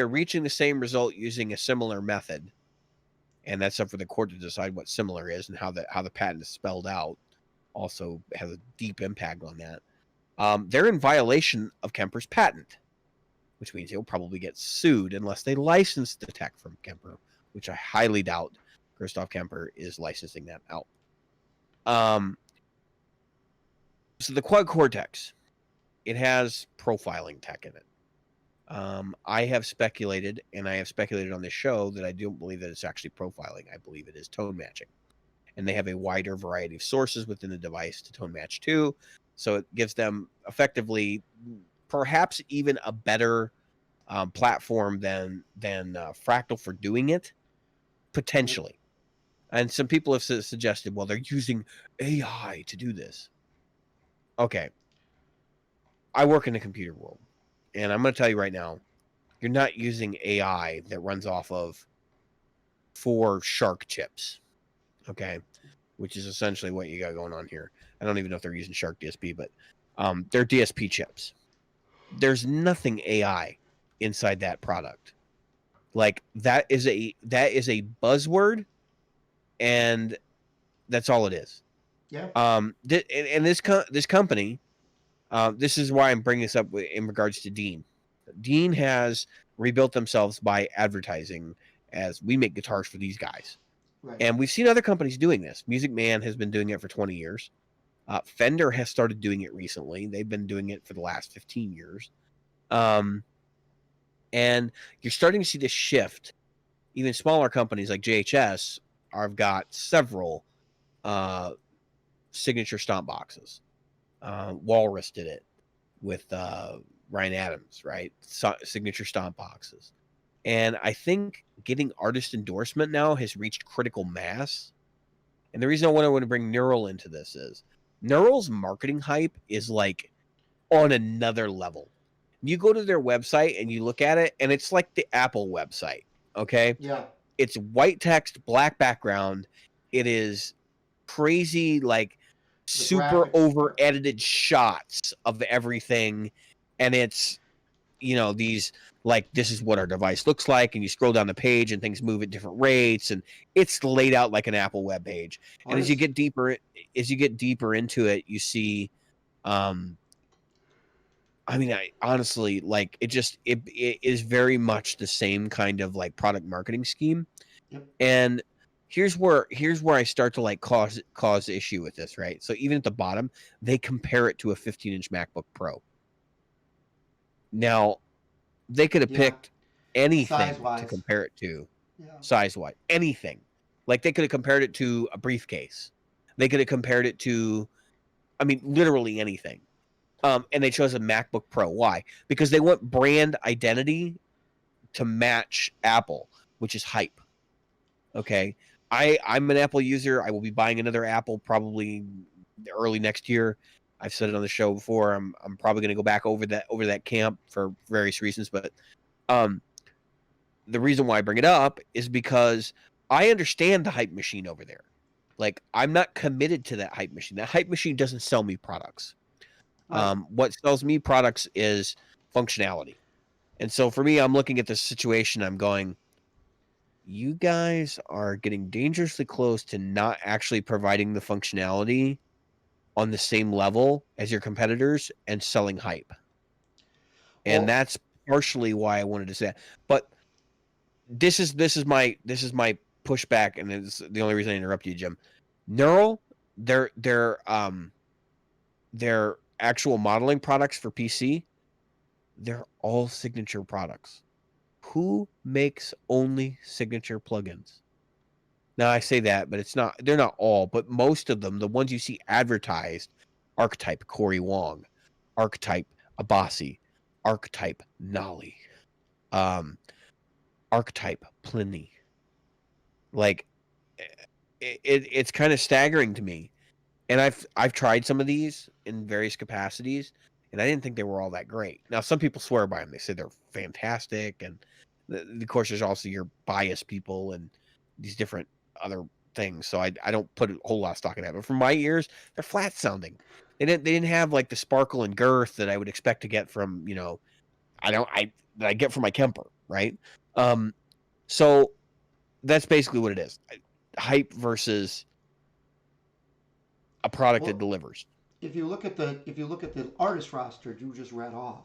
Speaker 2: reaching the same result using a similar method, and that's up for the court to decide what similar is and how the patent is spelled out, also has a deep impact on that. They're in violation of Kemper's patent, which means they'll probably get sued unless they license the tech from Kemper, which I highly doubt Christoph Kemper is licensing that out. So the Quad Cortex, it has profiling tech in it. I have speculated, and I have speculated on this show, that I don't believe that it's actually profiling. I believe it is tone matching. And they have a wider variety of sources within the device to tone match to. So it gives them effectively perhaps even a better platform than Fractal for doing it, potentially. And some people have suggested, well, they're using AI to do this. Okay. I work in the computer world, and I'm going to tell you right now, you're not using AI that runs off of 4 Shark chips, okay? Which is essentially what you got going on here. I don't even know if they're using Shark DSP, but they're DSP chips. There's nothing AI inside that product. Like that is a buzzword, and that's all it is.
Speaker 1: Yeah.
Speaker 2: And this company, this is why I'm bringing this up in regards to Dean. Dean has rebuilt themselves by advertising as, we make guitars for these guys.
Speaker 1: Right.
Speaker 2: And we've seen other companies doing this. Music Man has been doing it for 20 years. Fender has started doing it recently. They've been doing it for the last 15 years. And you're starting to see this shift. Even smaller companies like JHS have got several signature stomp boxes. Walrus did it with Ryan Adams, right? Signature stomp boxes. And I think getting artist endorsement now has reached critical mass. And the reason I want to bring Neural into this is Neural's marketing hype is like on another level. You go to their website and you look at it, and it's like the Apple website, okay?
Speaker 1: Yeah.
Speaker 2: It's white text, black background. It is crazy, like super over edited shots of everything, and it's, these, like, this is what our device looks like, and you scroll down the page and things move at different rates, and it's laid out like an Apple web page. And as you get deeper into it, you see, I honestly, like, it is very much the same kind of like product marketing scheme.
Speaker 1: Yep.
Speaker 2: And here's where I start to like cause issue with this, right? So even at the bottom, they compare it to a 15-inch MacBook Pro. Now, they could have picked anything to compare it to, size-wise, anything. Like, they could have compared it to a briefcase. They could have compared it to, literally anything. And they chose a MacBook Pro. Why? Because they want brand identity to match Apple, which is hype. Okay? I'm an Apple user. I will be buying another Apple probably early next year. I've said it on the show before. I'm probably going to go back over that camp for various reasons, but the reason why I bring it up is because I understand the hype machine over there. Like, I'm not committed to that hype machine. That hype machine doesn't sell me products. Right. What sells me products is functionality. And so for me, I'm looking at this situation. I'm going, you guys are getting dangerously close to not actually providing the functionality on the same level as your competitors and selling hype. And that's partially why I wanted to say that. But this is my pushback, and it's the only reason I interrupt you, Jim. Neural, their actual modeling products for PC, they're all signature products. Who makes only signature plugins? Now, I say that, but they're not all, but most of them, the ones you see advertised, Archetype Corey Wong, Archetype Abasi, Archetype Nolly, Archetype Pliny. Like, it's kind of staggering to me. And I've tried some of these in various capacities, and I didn't think they were all that great. Now, some people swear by them. They say they're fantastic, and of course, there's also your biased people and these different other things. So I don't put a whole lot of stock in that. But from my ears, they're flat sounding. They didn't have like the sparkle and girth that I would expect to get from that I get from my Kemper, right? So that's basically what it is. Hype versus a product that
Speaker 1: Well,
Speaker 2: delivers.
Speaker 1: if you look at the artist roster you just read off,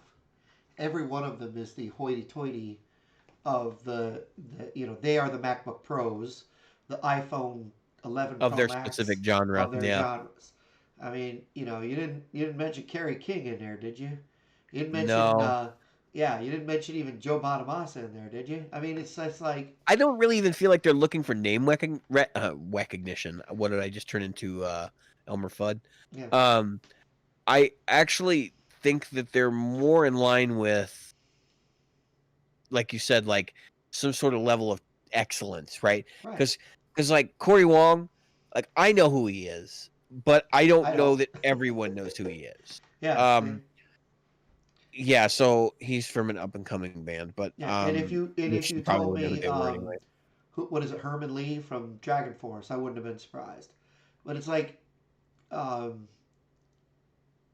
Speaker 1: every one of them is the hoity-toity of they are the MacBook Pros, the iPhone 11
Speaker 2: Of
Speaker 1: Pro
Speaker 2: their
Speaker 1: Max
Speaker 2: specific genre.
Speaker 1: of their
Speaker 2: Yeah.
Speaker 1: genres. I mean, you didn't mention Kerry King in there, did you? You didn't mention
Speaker 2: No.
Speaker 1: yeah, you didn't mention even Joe Bonamassa in there, did you? I mean, it's like
Speaker 2: I don't really even feel like they're looking for name recognition. What did I just turn into Elmer Fudd?
Speaker 1: yeah,
Speaker 2: Um I actually think that they're more in line with, like you said, like some sort of level of excellence, right?
Speaker 1: right.
Speaker 2: Because like Corey Wong, like I know who he is, but I don't
Speaker 1: I
Speaker 2: know
Speaker 1: don't.
Speaker 2: that everyone knows who he is.
Speaker 1: Yeah, see,
Speaker 2: Um, yeah, so he's from an up and coming band, but
Speaker 1: yeah, and if
Speaker 2: which
Speaker 1: you
Speaker 2: they probably
Speaker 1: told
Speaker 2: would know who
Speaker 1: me
Speaker 2: they were anyway.
Speaker 1: what is it, Herman Lee from Dragon Force, I wouldn't have been surprised. But it's like um,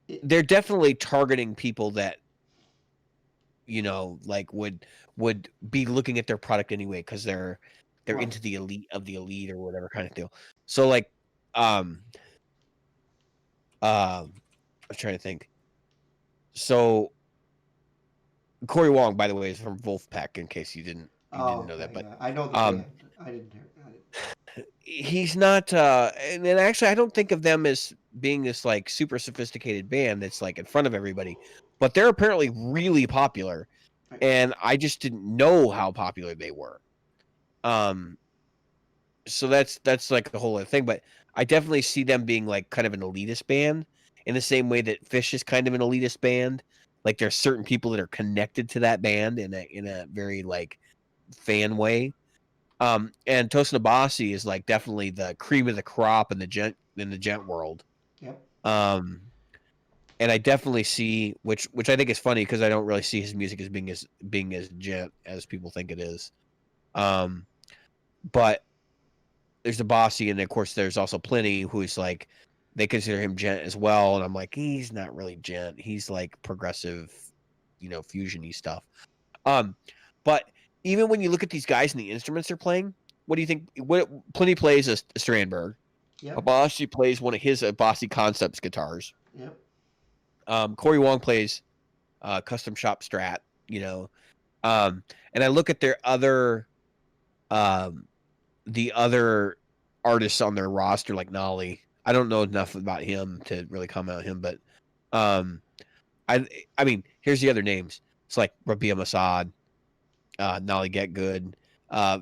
Speaker 1: it,
Speaker 2: They're definitely targeting people that like would be looking at their product anyway because they're
Speaker 1: right.
Speaker 2: into the elite of the elite or whatever kind of deal. So like, um, I'm trying to think. So Corey Wong, by the way, is from Wolfpack. In case you didn't
Speaker 1: Oh,
Speaker 2: know that,
Speaker 1: okay,
Speaker 2: but
Speaker 1: yeah, I know the
Speaker 2: um,
Speaker 1: band. I didn't hear. I didn't.
Speaker 2: he's not. And then actually, I don't think of them as being this like super sophisticated band that's like in front of everybody, but they're apparently really popular,
Speaker 1: Right.
Speaker 2: and I just didn't know how popular they were. Um, so that's like the whole other thing. But I definitely see them being like kind of an elitist band in the same way that Fish is kind of an elitist band. Like there's certain people that are connected to that band in a very like fan way. And Tosin Abasi is like definitely the cream of the crop in the gent world.
Speaker 1: Yep.
Speaker 2: Um, and I definitely see which I think is funny because I don't really see his music as being as gent as people think it is. Um, but there's the Bossy, and of course there's also Pliny, who's like they consider him gent as well, and I'm like he's not really gent. He's like progressive, fusiony stuff. Um, but even when you look at these guys and the instruments they're playing, what do you think? What Pliny plays a Strandberg.
Speaker 1: Yep.
Speaker 2: Abasi plays one of his Abasi Concepts guitars.
Speaker 1: Yep.
Speaker 2: Corey Wong plays custom shop Strat. And I look at their other um, the other artists on their roster, like Nolly. I don't know enough about him to really comment on him, but um, I mean, here's the other names. It's like Rabia Masad, Nolly Get Good,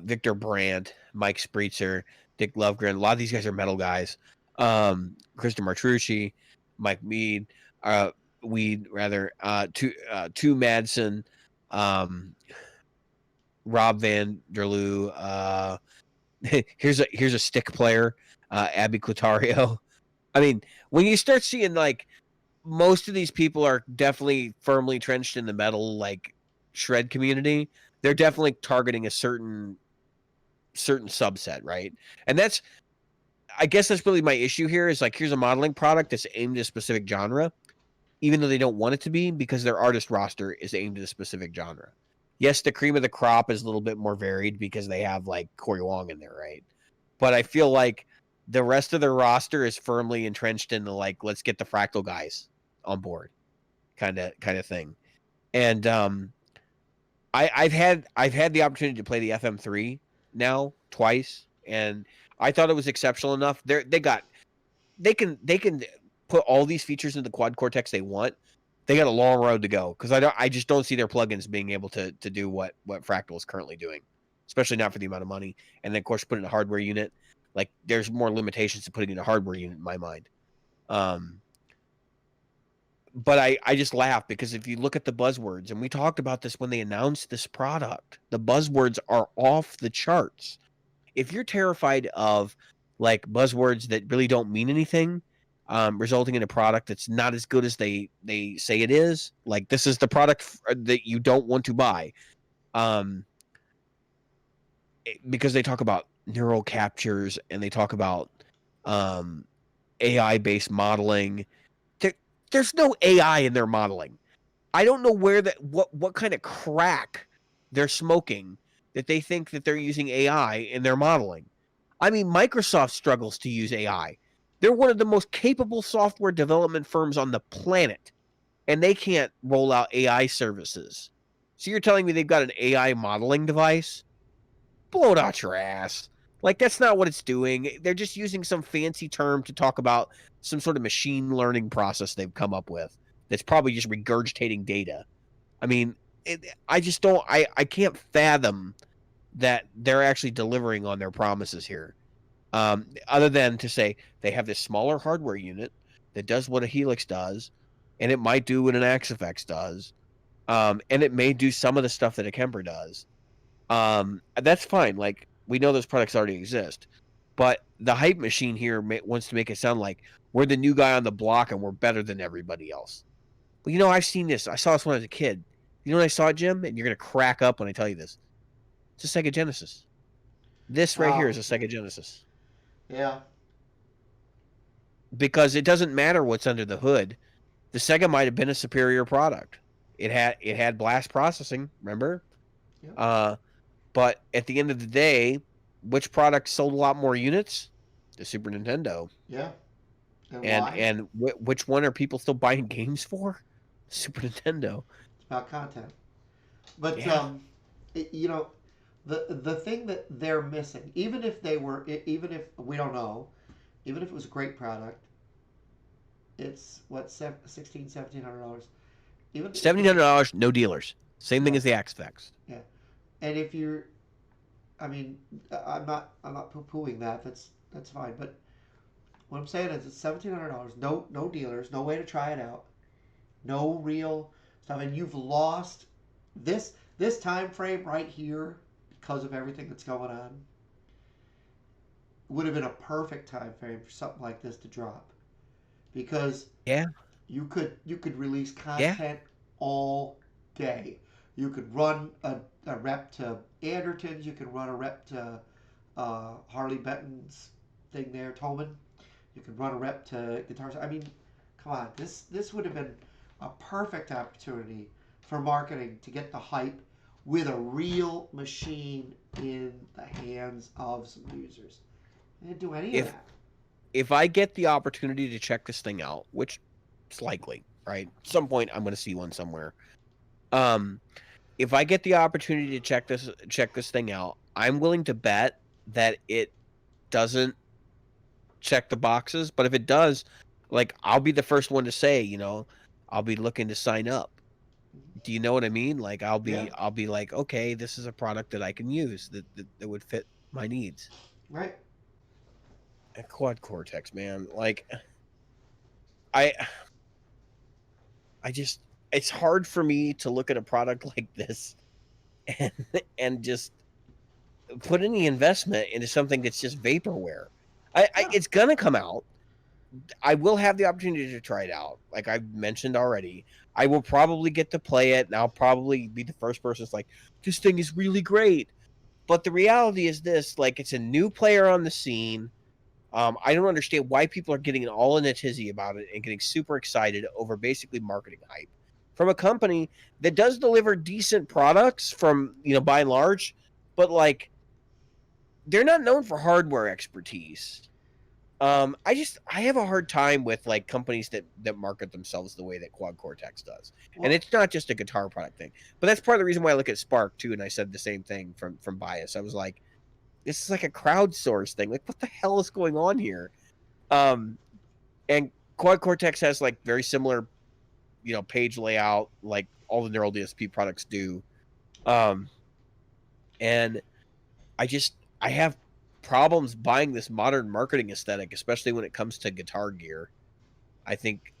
Speaker 2: Victor Brandt, Mike Spreetzer, Dick Lovegren. A lot of these guys are metal guys. Kristen Martrucci, Mike Mead, Weed rather, two Madsen, um, Rob Van Der Loo. Here's a stick player, Abby Clutario. I mean, when you start seeing like most of these people are definitely firmly entrenched in the metal like shred community, they're definitely targeting a certain subset, right? And I guess that's really my issue here is like here's a modeling product that's aimed at a specific genre, even though they don't want it to be because their artist roster is aimed at a specific genre. Yes, the cream of the crop is a little bit more varied because they have like Corey Wong in there, right? But I feel like the rest of their roster is firmly entrenched in the like let's get the Fractal guys on board kind of thing. And I've had the opportunity to play the FM3 now twice, and I thought it was exceptional enough. They can put all these features in the quad cortex they want. They got a long road to go because I just don't see their plugins being able to do what Fractal is currently doing, especially not for the amount of money. And then of course put in a hardware unit. Like there's more limitations to putting in a hardware unit in my mind. But I just laugh because if you look at the buzzwords, and we talked about this when they announced this product, the buzzwords are off the charts. If you're terrified of like buzzwords that really don't mean anything, resulting in a product that's not as good as they say it is, like this is the product that you don't want to buy, because they talk about neural captures and they talk about AI based modeling. There's no AI in their modeling. I don't know where that what kind of crack they're smoking that they think that they're using AI in their modeling. I mean, Microsoft struggles to use AI. They're one of the most capable software development firms on the planet, and they can't roll out AI services. So you're telling me they've got an AI modeling device? Blow it out your ass. Like, that's not what it's doing. They're just using some fancy term to talk about some sort of machine learning process they've come up with that's probably just regurgitating data. I mean, I just don't, I can't fathom that they're actually delivering on their promises here. Other than to say they have this smaller hardware unit that does what a Helix does, and it might do what an Axe-Fx does, and it may do some of the stuff that a Kemper does. That's fine. Like, we know those products already exist, but the hype machine here wants to make it sound like we're the new guy on the block and we're better than everybody else. Well, I've seen this. I saw this when I was a kid. You know when I saw it, Jim? And you're gonna crack up when I tell you this. It's a Sega Genesis. This right here
Speaker 1: Oh,
Speaker 2: is a Sega Genesis.
Speaker 1: yeah,
Speaker 2: Because it doesn't matter what's under the hood. The Sega might have been a superior product. It had blast processing, remember?
Speaker 1: yeah,
Speaker 2: Uh, but at the end of the day, which product sold a lot more units? The Super Nintendo.
Speaker 1: yeah. And
Speaker 2: And
Speaker 1: why?
Speaker 2: and which one are people still buying games for? Super Nintendo.
Speaker 1: It's about content. But
Speaker 2: Yeah.
Speaker 1: you know, the thing that they're missing, even if they were, even if we don't know, even if it was a great product, it's what 16, $1,700. Even
Speaker 2: $1,700, no dealers. Same thing
Speaker 1: right,
Speaker 2: as the Axe-Fx.
Speaker 1: yeah. And if you're, I mean, I'm not poo pooing that. That's fine. But what I'm saying is, it's $1,700. No dealers. No way to try it out. No real stuff. And you've lost this time frame right here because of everything that's going on. Would have been a perfect time frame for something like this to drop because
Speaker 2: Yeah.
Speaker 1: you could release
Speaker 2: Yeah.
Speaker 1: content all day. You could run a rep to Andertons. You could run a rep to Harley Benton's thing there, Tolman. You could run a rep to guitars. I mean, come on, this would have been a perfect opportunity for marketing to get the hype with a real machine in the hands of some users. They didn't do any of
Speaker 2: If
Speaker 1: that.
Speaker 2: if I get the opportunity to check this thing out, which it's likely, right? At some point I'm going to see one somewhere. Um if I get the opportunity to check this thing out, I'm willing to bet that it doesn't check the boxes, but if it does, like, I'll be the first one to say, I'll be looking to sign up. Do you know what I mean? Like, I'll
Speaker 1: Yeah,
Speaker 2: be I'll be like, okay, this is a product that I can use that would fit my needs.
Speaker 1: right.
Speaker 2: A Quad Cortex, man. Like, I I just it's hard for me to look at a product like this and just put any investment into something that's just vaporware.
Speaker 1: Yeah.
Speaker 2: It's gonna come out. I will have the opportunity to try it out. Like I've mentioned already, I will probably get to play it, and I'll probably be the first person that's like, "This thing is really great." But the reality is this: like, it's a new player on the scene. I don't understand why people are getting all in a tizzy about it and getting super excited over basically marketing hype from a company that does deliver decent products from by and large, but like they're not known for hardware expertise. I have a hard time with like companies that market themselves the way that Quad Cortex does, and
Speaker 1: Well,
Speaker 2: it's not just a guitar product thing. But that's part of the reason why I look at Spark too, and I said the same thing from Bias. I was like, this is like a crowdsource thing. Like, what the hell is going on here? Um, and Quad Cortex has like very similar, page layout like all the Neural DSP products do. Um, and I have problems buying this modern marketing aesthetic, especially when it comes to guitar gear. I think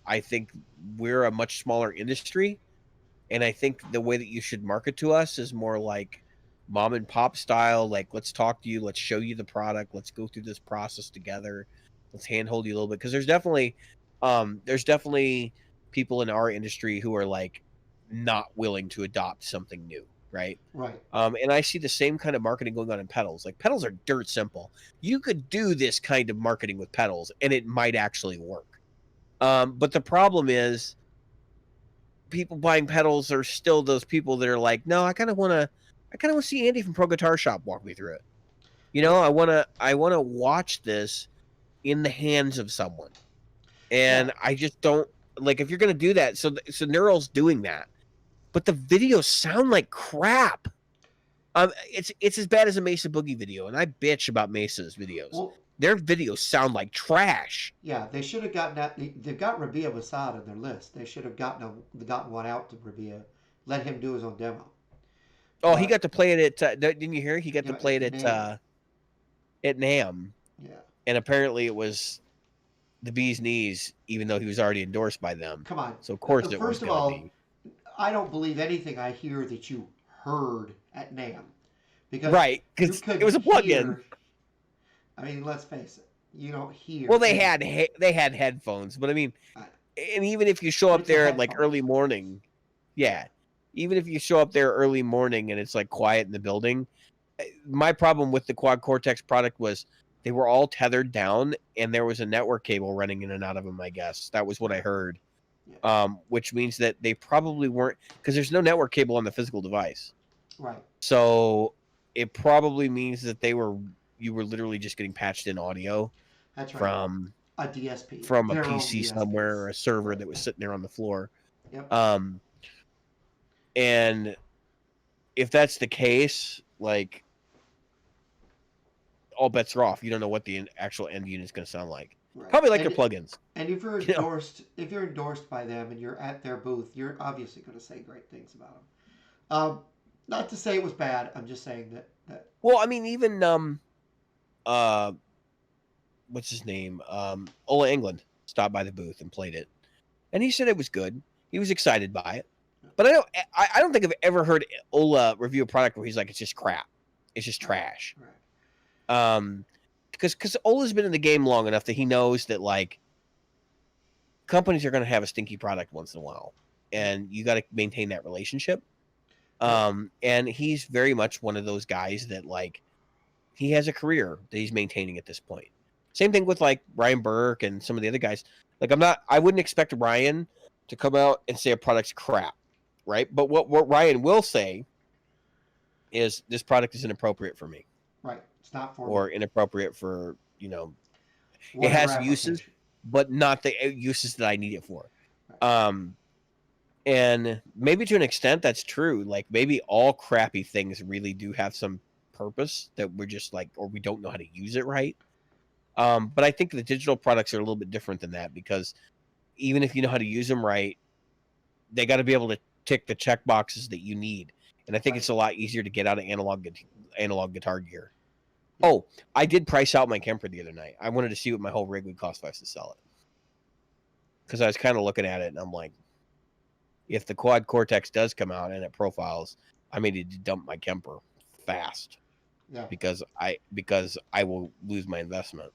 Speaker 2: we're a much smaller industry, and I think the way that you should market to us is more like mom and pop style. Like, let's talk to you, let's show you the product, let's go through this process together, let's handhold you a little bit because there's definitely people in our industry who are like not willing to adopt something new, right?
Speaker 1: right.
Speaker 2: And I see the same kind of marketing going on in pedals. Like, pedals are dirt simple. You could do this kind of marketing with pedals, and it might actually work. But the problem is people buying pedals are still those people that are like, no, I kind of want to see Andy from Pro Guitar Shop walk me through it. You know, I want to watch this in the hands of someone.
Speaker 1: Yeah.
Speaker 2: And I just don't like if you're going to do that. So Neural's doing that, but the videos sound like crap. It's as bad as a Mesa Boogie video, and I bitch about Mesa's videos.
Speaker 1: Well,
Speaker 2: Their videos sound like trash.
Speaker 1: yeah, they should have gotten that. They've got Rabia Wasad on their list. They should have gotten one out to Rabia, let him do his own demo.
Speaker 2: Oh, he
Speaker 1: But
Speaker 2: got to play it at. Didn't you hear? He got
Speaker 1: you
Speaker 2: to
Speaker 1: know,
Speaker 2: play it
Speaker 1: man,
Speaker 2: at NAMM,
Speaker 1: yeah.
Speaker 2: and apparently it was the bee's knees, even though he was already endorsed by them.
Speaker 1: Come on.
Speaker 2: So of course it was
Speaker 1: First of
Speaker 2: going to
Speaker 1: all,
Speaker 2: be.
Speaker 1: I don't believe anything I hear that you heard at NAMM, because
Speaker 2: Right,
Speaker 1: you
Speaker 2: because
Speaker 1: could
Speaker 2: it was a plug-in.
Speaker 1: hear. I mean, let's face it. You don't hear.
Speaker 2: Well,
Speaker 1: anything.
Speaker 2: they had headphones, but I mean,
Speaker 1: I-
Speaker 2: and even if you show
Speaker 1: But
Speaker 2: up
Speaker 1: it's a
Speaker 2: there at like
Speaker 1: headphones.
Speaker 2: early morning, yeah, even if you show up there early morning and it's like quiet in the building, my problem with the Quad Cortex product was they were all tethered down and there was a network cable running in and out of them. I guess that was what I heard.
Speaker 1: Yeah.
Speaker 2: Which means that they probably weren't because there's no network cable on the physical device.
Speaker 1: Right.
Speaker 2: So it probably means that you were literally just getting patched in audio
Speaker 1: That's right.
Speaker 2: from
Speaker 1: A DSP.
Speaker 2: from a
Speaker 1: Their own
Speaker 2: PC
Speaker 1: DSPs.
Speaker 2: somewhere or a server
Speaker 1: Right.
Speaker 2: that was sitting there on the floor.
Speaker 1: Yep.
Speaker 2: And if that's the case, like all bets are off. You don't know what the actual end unit is going to sound like.
Speaker 1: Right.
Speaker 2: Probably like
Speaker 1: and,
Speaker 2: their plugins.
Speaker 1: And if you're
Speaker 2: You know?
Speaker 1: if you're endorsed by them and you're at their booth, you're obviously going to say great things about them. Not to say it was bad. I'm just saying that.
Speaker 2: Well, I mean, even what's his name? Ola England stopped by the booth and played it, and he said it was good. He was excited by it, but I don't think I've ever heard Ola review a product where he's like, it's just crap, it's just trash.
Speaker 1: Right.
Speaker 2: Because Ola's been in the game long enough that he knows that like companies are going to have a stinky product once in a while, and you got to maintain that relationship. And he's very much one of those guys that like he has a career that he's maintaining at this point. Same thing with like Ryan Burke and some of the other guys. Like I wouldn't expect Ryan to come out and say a product's crap, right? But what Ryan will say is this product is inappropriate for me.
Speaker 1: Right. It's not for
Speaker 2: or
Speaker 1: me.
Speaker 2: inappropriate for, you know,
Speaker 1: Whatever
Speaker 2: it has uses, but not the uses that I need it for.
Speaker 1: Right.
Speaker 2: And maybe to an extent that's true. Like maybe all crappy things really do have some purpose that we're just like, or we don't know how to use it right. But I think the digital products are a little bit different than that because even if you know how to use them right, they got to be able to tick the check boxes that you need. And I think it's a lot easier to get out of analog guitar gear. Yeah. Oh, I did price out my Kemper the other night. I wanted to see what my whole rig would cost if I was to sell it. Because I was kind of looking at it and I'm like, if the Quad Cortex does come out and it profiles, I may need to dump my Kemper fast.
Speaker 1: Yeah.
Speaker 2: Because I will lose my investment.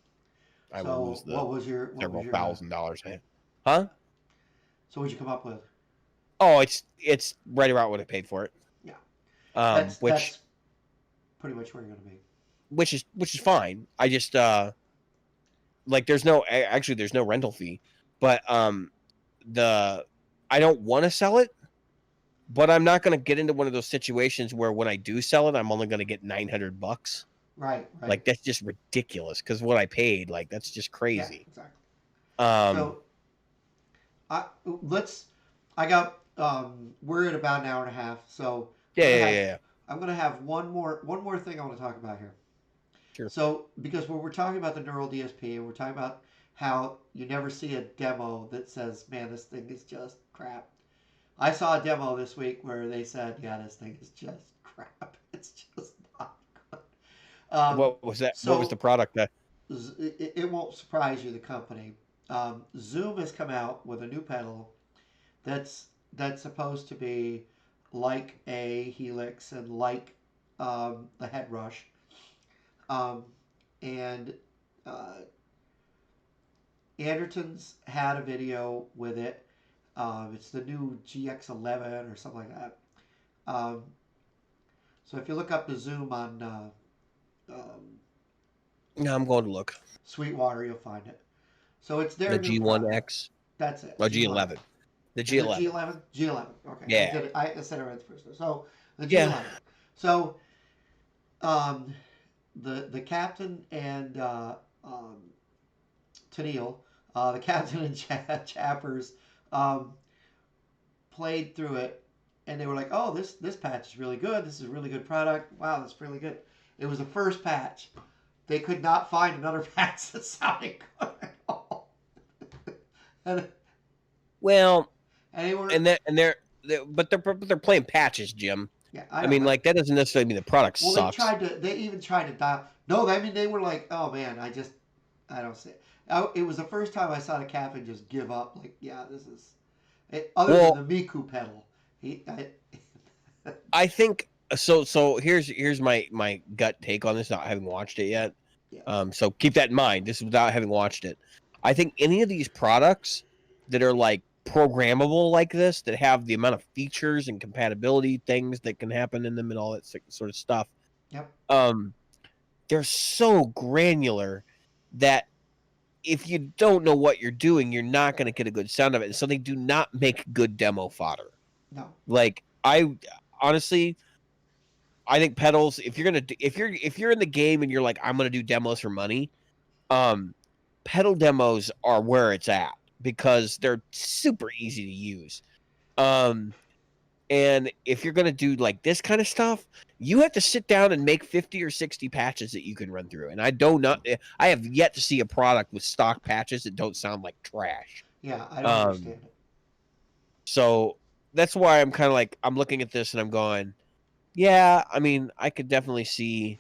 Speaker 2: I will lose the several $1,000. Huh?
Speaker 1: So what'd you come up with?
Speaker 2: Oh, it's right around what I paid for it.
Speaker 1: Yeah.
Speaker 2: That's
Speaker 1: pretty much where you're gonna be.
Speaker 2: Which is fine. I just like there's no rental fee, but I don't want to sell it, but I'm not going to get into one of those situations where when I do sell it, I'm only going to get $900.
Speaker 1: Right.
Speaker 2: Like that's just ridiculous because what I paid, like that's just crazy.
Speaker 1: Yeah, exactly. We're at about an hour and a half, so
Speaker 2: yeah.
Speaker 1: I'm gonna have one more thing I want to talk about here.
Speaker 2: Sure.
Speaker 1: So because when we're talking about the Neural DSP and we're talking about how you never see a demo that says, man, this thing is just crap. I saw a demo this week where they said, yeah, this thing is just crap. It's just not good.
Speaker 2: What was that? What was the product?
Speaker 1: It won't surprise you, the company. Zoom has come out with a new pedal that's supposed to be like a Helix and like the Headrush. Anderton's had a video with it. It's the new GX11 or something like that. So if you look up the Zoom on
Speaker 2: no, I'm going to look.
Speaker 1: Sweetwater, you'll find it. So it's their
Speaker 2: the G1X.
Speaker 1: That's it.
Speaker 2: Oh, G11. The
Speaker 1: Is it
Speaker 2: G11.
Speaker 1: G11? G11. Okay, I
Speaker 2: Yeah.
Speaker 1: did it. I said it right the first time. So the
Speaker 2: Yeah.
Speaker 1: G11. So um, the captain and Tennille, the captain and Chappers, um, played through it, and they were like, "Oh, this patch is really good. This is a really good product. Wow, that's really good." It was the first patch. They could not find another patch that sounded good at all. and,
Speaker 2: Well,
Speaker 1: and they were,
Speaker 2: but they're playing patches, Jim.
Speaker 1: yeah, I
Speaker 2: I
Speaker 1: know,
Speaker 2: mean,
Speaker 1: but
Speaker 2: like that doesn't necessarily mean the product
Speaker 1: well,
Speaker 2: sucks.
Speaker 1: they even tried to dial. No, I mean they were like, "Oh man, I don't see." It was the first time I saw the captain just give up. Like, yeah, this is it, other than
Speaker 2: Well,
Speaker 1: the Miku pedal. He, I,
Speaker 2: I think so. So here's my gut take on this, not having watched it yet.
Speaker 1: yeah,
Speaker 2: So keep that in mind. This is without having watched it. I think any of these products that are like programmable like this, that have the amount of features and compatibility things that can happen in them and all that sort of stuff,
Speaker 1: yep,
Speaker 2: um, they're so granular that if you don't know what you're doing, you're not going to get a good sound of it. And so they do not make good demo fodder.
Speaker 1: no,
Speaker 2: Like I honestly, I think pedals. If you're in the game and you're like, I'm gonna do demos for money, um, pedal demos are where it's at because they're super easy to use. Um, and if you're gonna do like this kind of stuff, you have to sit down and make 50 or 60 patches that you can run through. And I have yet to see a product with stock patches that don't sound like trash.
Speaker 1: yeah, I don't
Speaker 2: Um,
Speaker 1: understand it.
Speaker 2: so that's why I'm kind of like I'm looking at this and I'm going, yeah, I mean, I could definitely see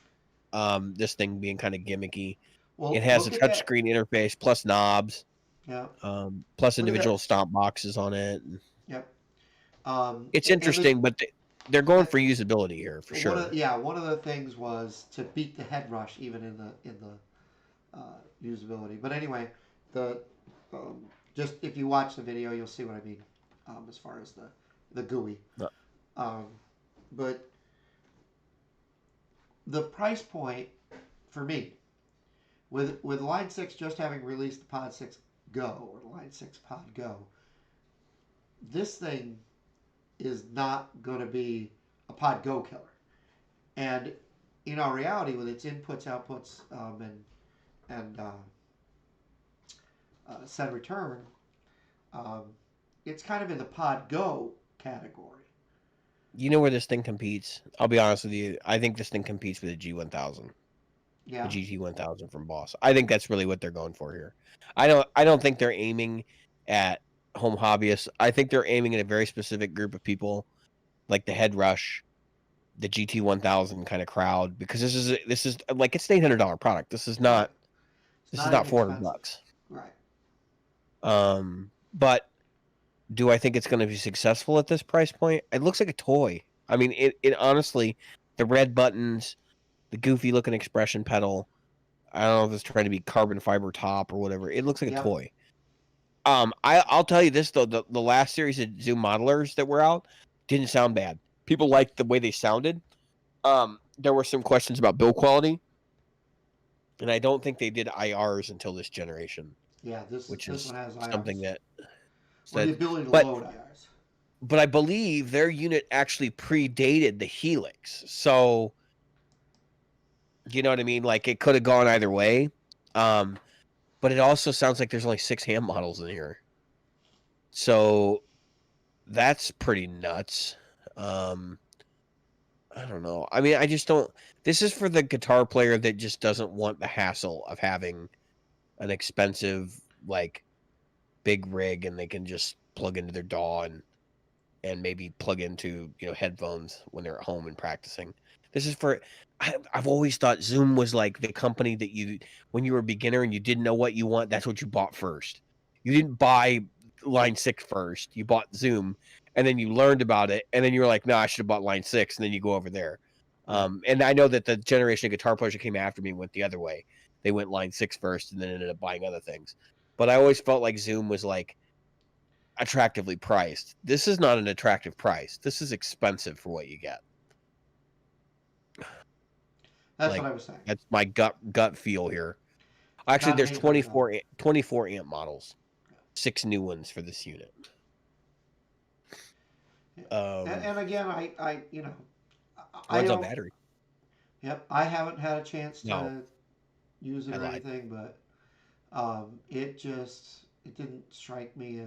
Speaker 2: this thing being kind of gimmicky. It
Speaker 1: Well,
Speaker 2: has a
Speaker 1: look at that.
Speaker 2: touchscreen interface plus knobs,
Speaker 1: Yeah,
Speaker 2: plus
Speaker 1: look at
Speaker 2: individual
Speaker 1: that.
Speaker 2: stomp boxes on it.
Speaker 1: Yep.
Speaker 2: It's
Speaker 1: And the
Speaker 2: interesting, but they're going
Speaker 1: that
Speaker 2: for usability here for sure.
Speaker 1: one of the things was to beat the head rush even in the usability. But anyway, the just if you watch the video, you'll see what I mean as far as the GUI.
Speaker 2: Uh,
Speaker 1: Um, but the price point for me with Line Six just having released the Pod Six Go or the Line Six Pod Go, this thing is not going to be a Pod Go killer. And in our reality, with its inputs, outputs, and send return, um, it's kind of in the Pod Go category.
Speaker 2: You know where this thing competes? I'll be honest with you. I think this thing competes with the G1000, the
Speaker 1: Yeah,
Speaker 2: GT1000 from Boss. I think that's really what they're going for here. I don't think they're aiming at home hobbyists. I think they're aiming at a very specific group of people, like the Head Rush, the GT1000 kind of crowd, because this is like it's an $800 product. This is
Speaker 1: right.
Speaker 2: not
Speaker 1: It's
Speaker 2: this is
Speaker 1: not
Speaker 2: not 400
Speaker 1: inexpensive.
Speaker 2: bucks.
Speaker 1: Right.
Speaker 2: But do I think it's going to be successful at this price point? It looks like a toy. I mean, it honestly, the red buttons, the goofy looking expression pedal. I don't know if it's trying to be carbon fiber top or whatever. It looks like a
Speaker 1: Yep.
Speaker 2: toy. I'll tell you this though, the last series of Zoom modelers that were out didn't sound bad. People liked the way they sounded. There were some questions about build quality, and I don't think they did IRs until this generation,
Speaker 1: Yeah.
Speaker 2: which
Speaker 1: This
Speaker 2: is
Speaker 1: one has
Speaker 2: something
Speaker 1: IRs
Speaker 2: that
Speaker 1: or the
Speaker 2: said.
Speaker 1: ability to
Speaker 2: But
Speaker 1: load IRs.
Speaker 2: but I believe their unit actually predated the Helix, so you know what I mean. Like it could have gone either way. Um, but it also sounds like there's only 6 ham models in here, so that's pretty nuts. Um, I don't know. I mean, I just don't. This is for the guitar player that just doesn't want the hassle of having an expensive, like, big rig, and they can just plug into their DAW and maybe plug into headphones when they're at home and practicing. This is for. I've always thought Zoom was like the company that when you were a beginner and you didn't know what you want, that's what you bought first. You didn't buy Line 6 first. You bought Zoom, and then you learned about it, and then you were like, "No, I should have bought Line 6," and then you go over there.
Speaker 1: Right.
Speaker 2: And I know that the generation of guitar players that came after me went the other way. They went Line 6 first, and then ended up buying other things. But I always felt like Zoom was like attractively priced. This is not an attractive price. This is expensive for what you get.
Speaker 1: That's
Speaker 2: Like
Speaker 1: what I was saying.
Speaker 2: that's my gut feel here.
Speaker 1: It's
Speaker 2: Actually,
Speaker 1: not an
Speaker 2: there's
Speaker 1: $800.
Speaker 2: 24 amp models, 6 new ones for this unit.
Speaker 1: Yeah. And,
Speaker 2: Um,
Speaker 1: and again, I you know, I
Speaker 2: runs on
Speaker 1: don't.
Speaker 2: battery.
Speaker 1: Yep, I haven't had a chance
Speaker 2: No,
Speaker 1: to use it
Speaker 2: I
Speaker 1: or
Speaker 2: lied.
Speaker 1: anything, but it didn't strike me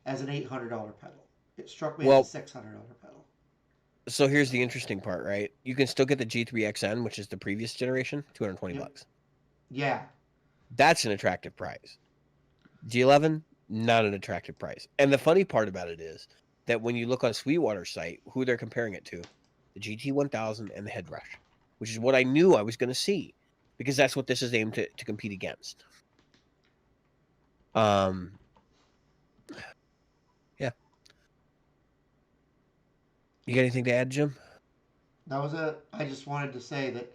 Speaker 1: as an $800 pedal. It struck me as a
Speaker 2: Well,
Speaker 1: $600 pedal.
Speaker 2: so here's
Speaker 1: So
Speaker 2: the interesting part, right? You can still get the G3XN, which is the previous generation, 220
Speaker 1: yep,
Speaker 2: bucks.
Speaker 1: yeah,
Speaker 2: That's an attractive price. G11, not an attractive price. And the funny part about it is that when you look on Sweetwater's site, who they're comparing it to, the GT1000 and the Headrush, which is what I knew I was going to see because that's what this is aimed to compete against. Um, yeah. You got anything to add, Jim?
Speaker 1: that was it. I just wanted to say that,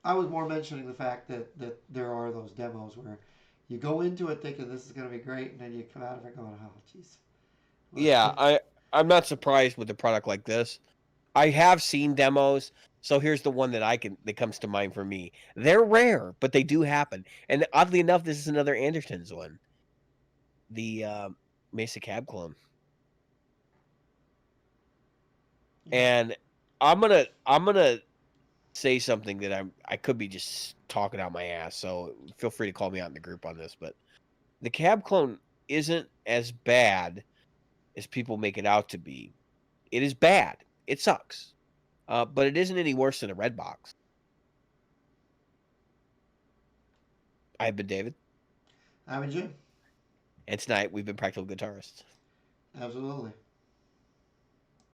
Speaker 1: I was more mentioning the fact that there are those demos where you go into it thinking this is going to be great, and then you come out of it going, oh, jeez.
Speaker 2: Yeah, I'm not surprised with a product like this. I have seen demos. So here's the one that comes to mind for me. They're rare, but they do happen. And oddly enough, this is another Andertons one. The Mesa Cab clone.
Speaker 1: Yeah.
Speaker 2: And I'm gonna say something that I could be just talking out my ass. So feel free to call me out in the group on this. But the cab clone isn't as bad as people make it out to be. It is bad. It sucks. But it isn't any worse than a red box. I've been David,
Speaker 1: I'm a Jim.
Speaker 2: and tonight we've been practical guitarists.
Speaker 1: Absolutely.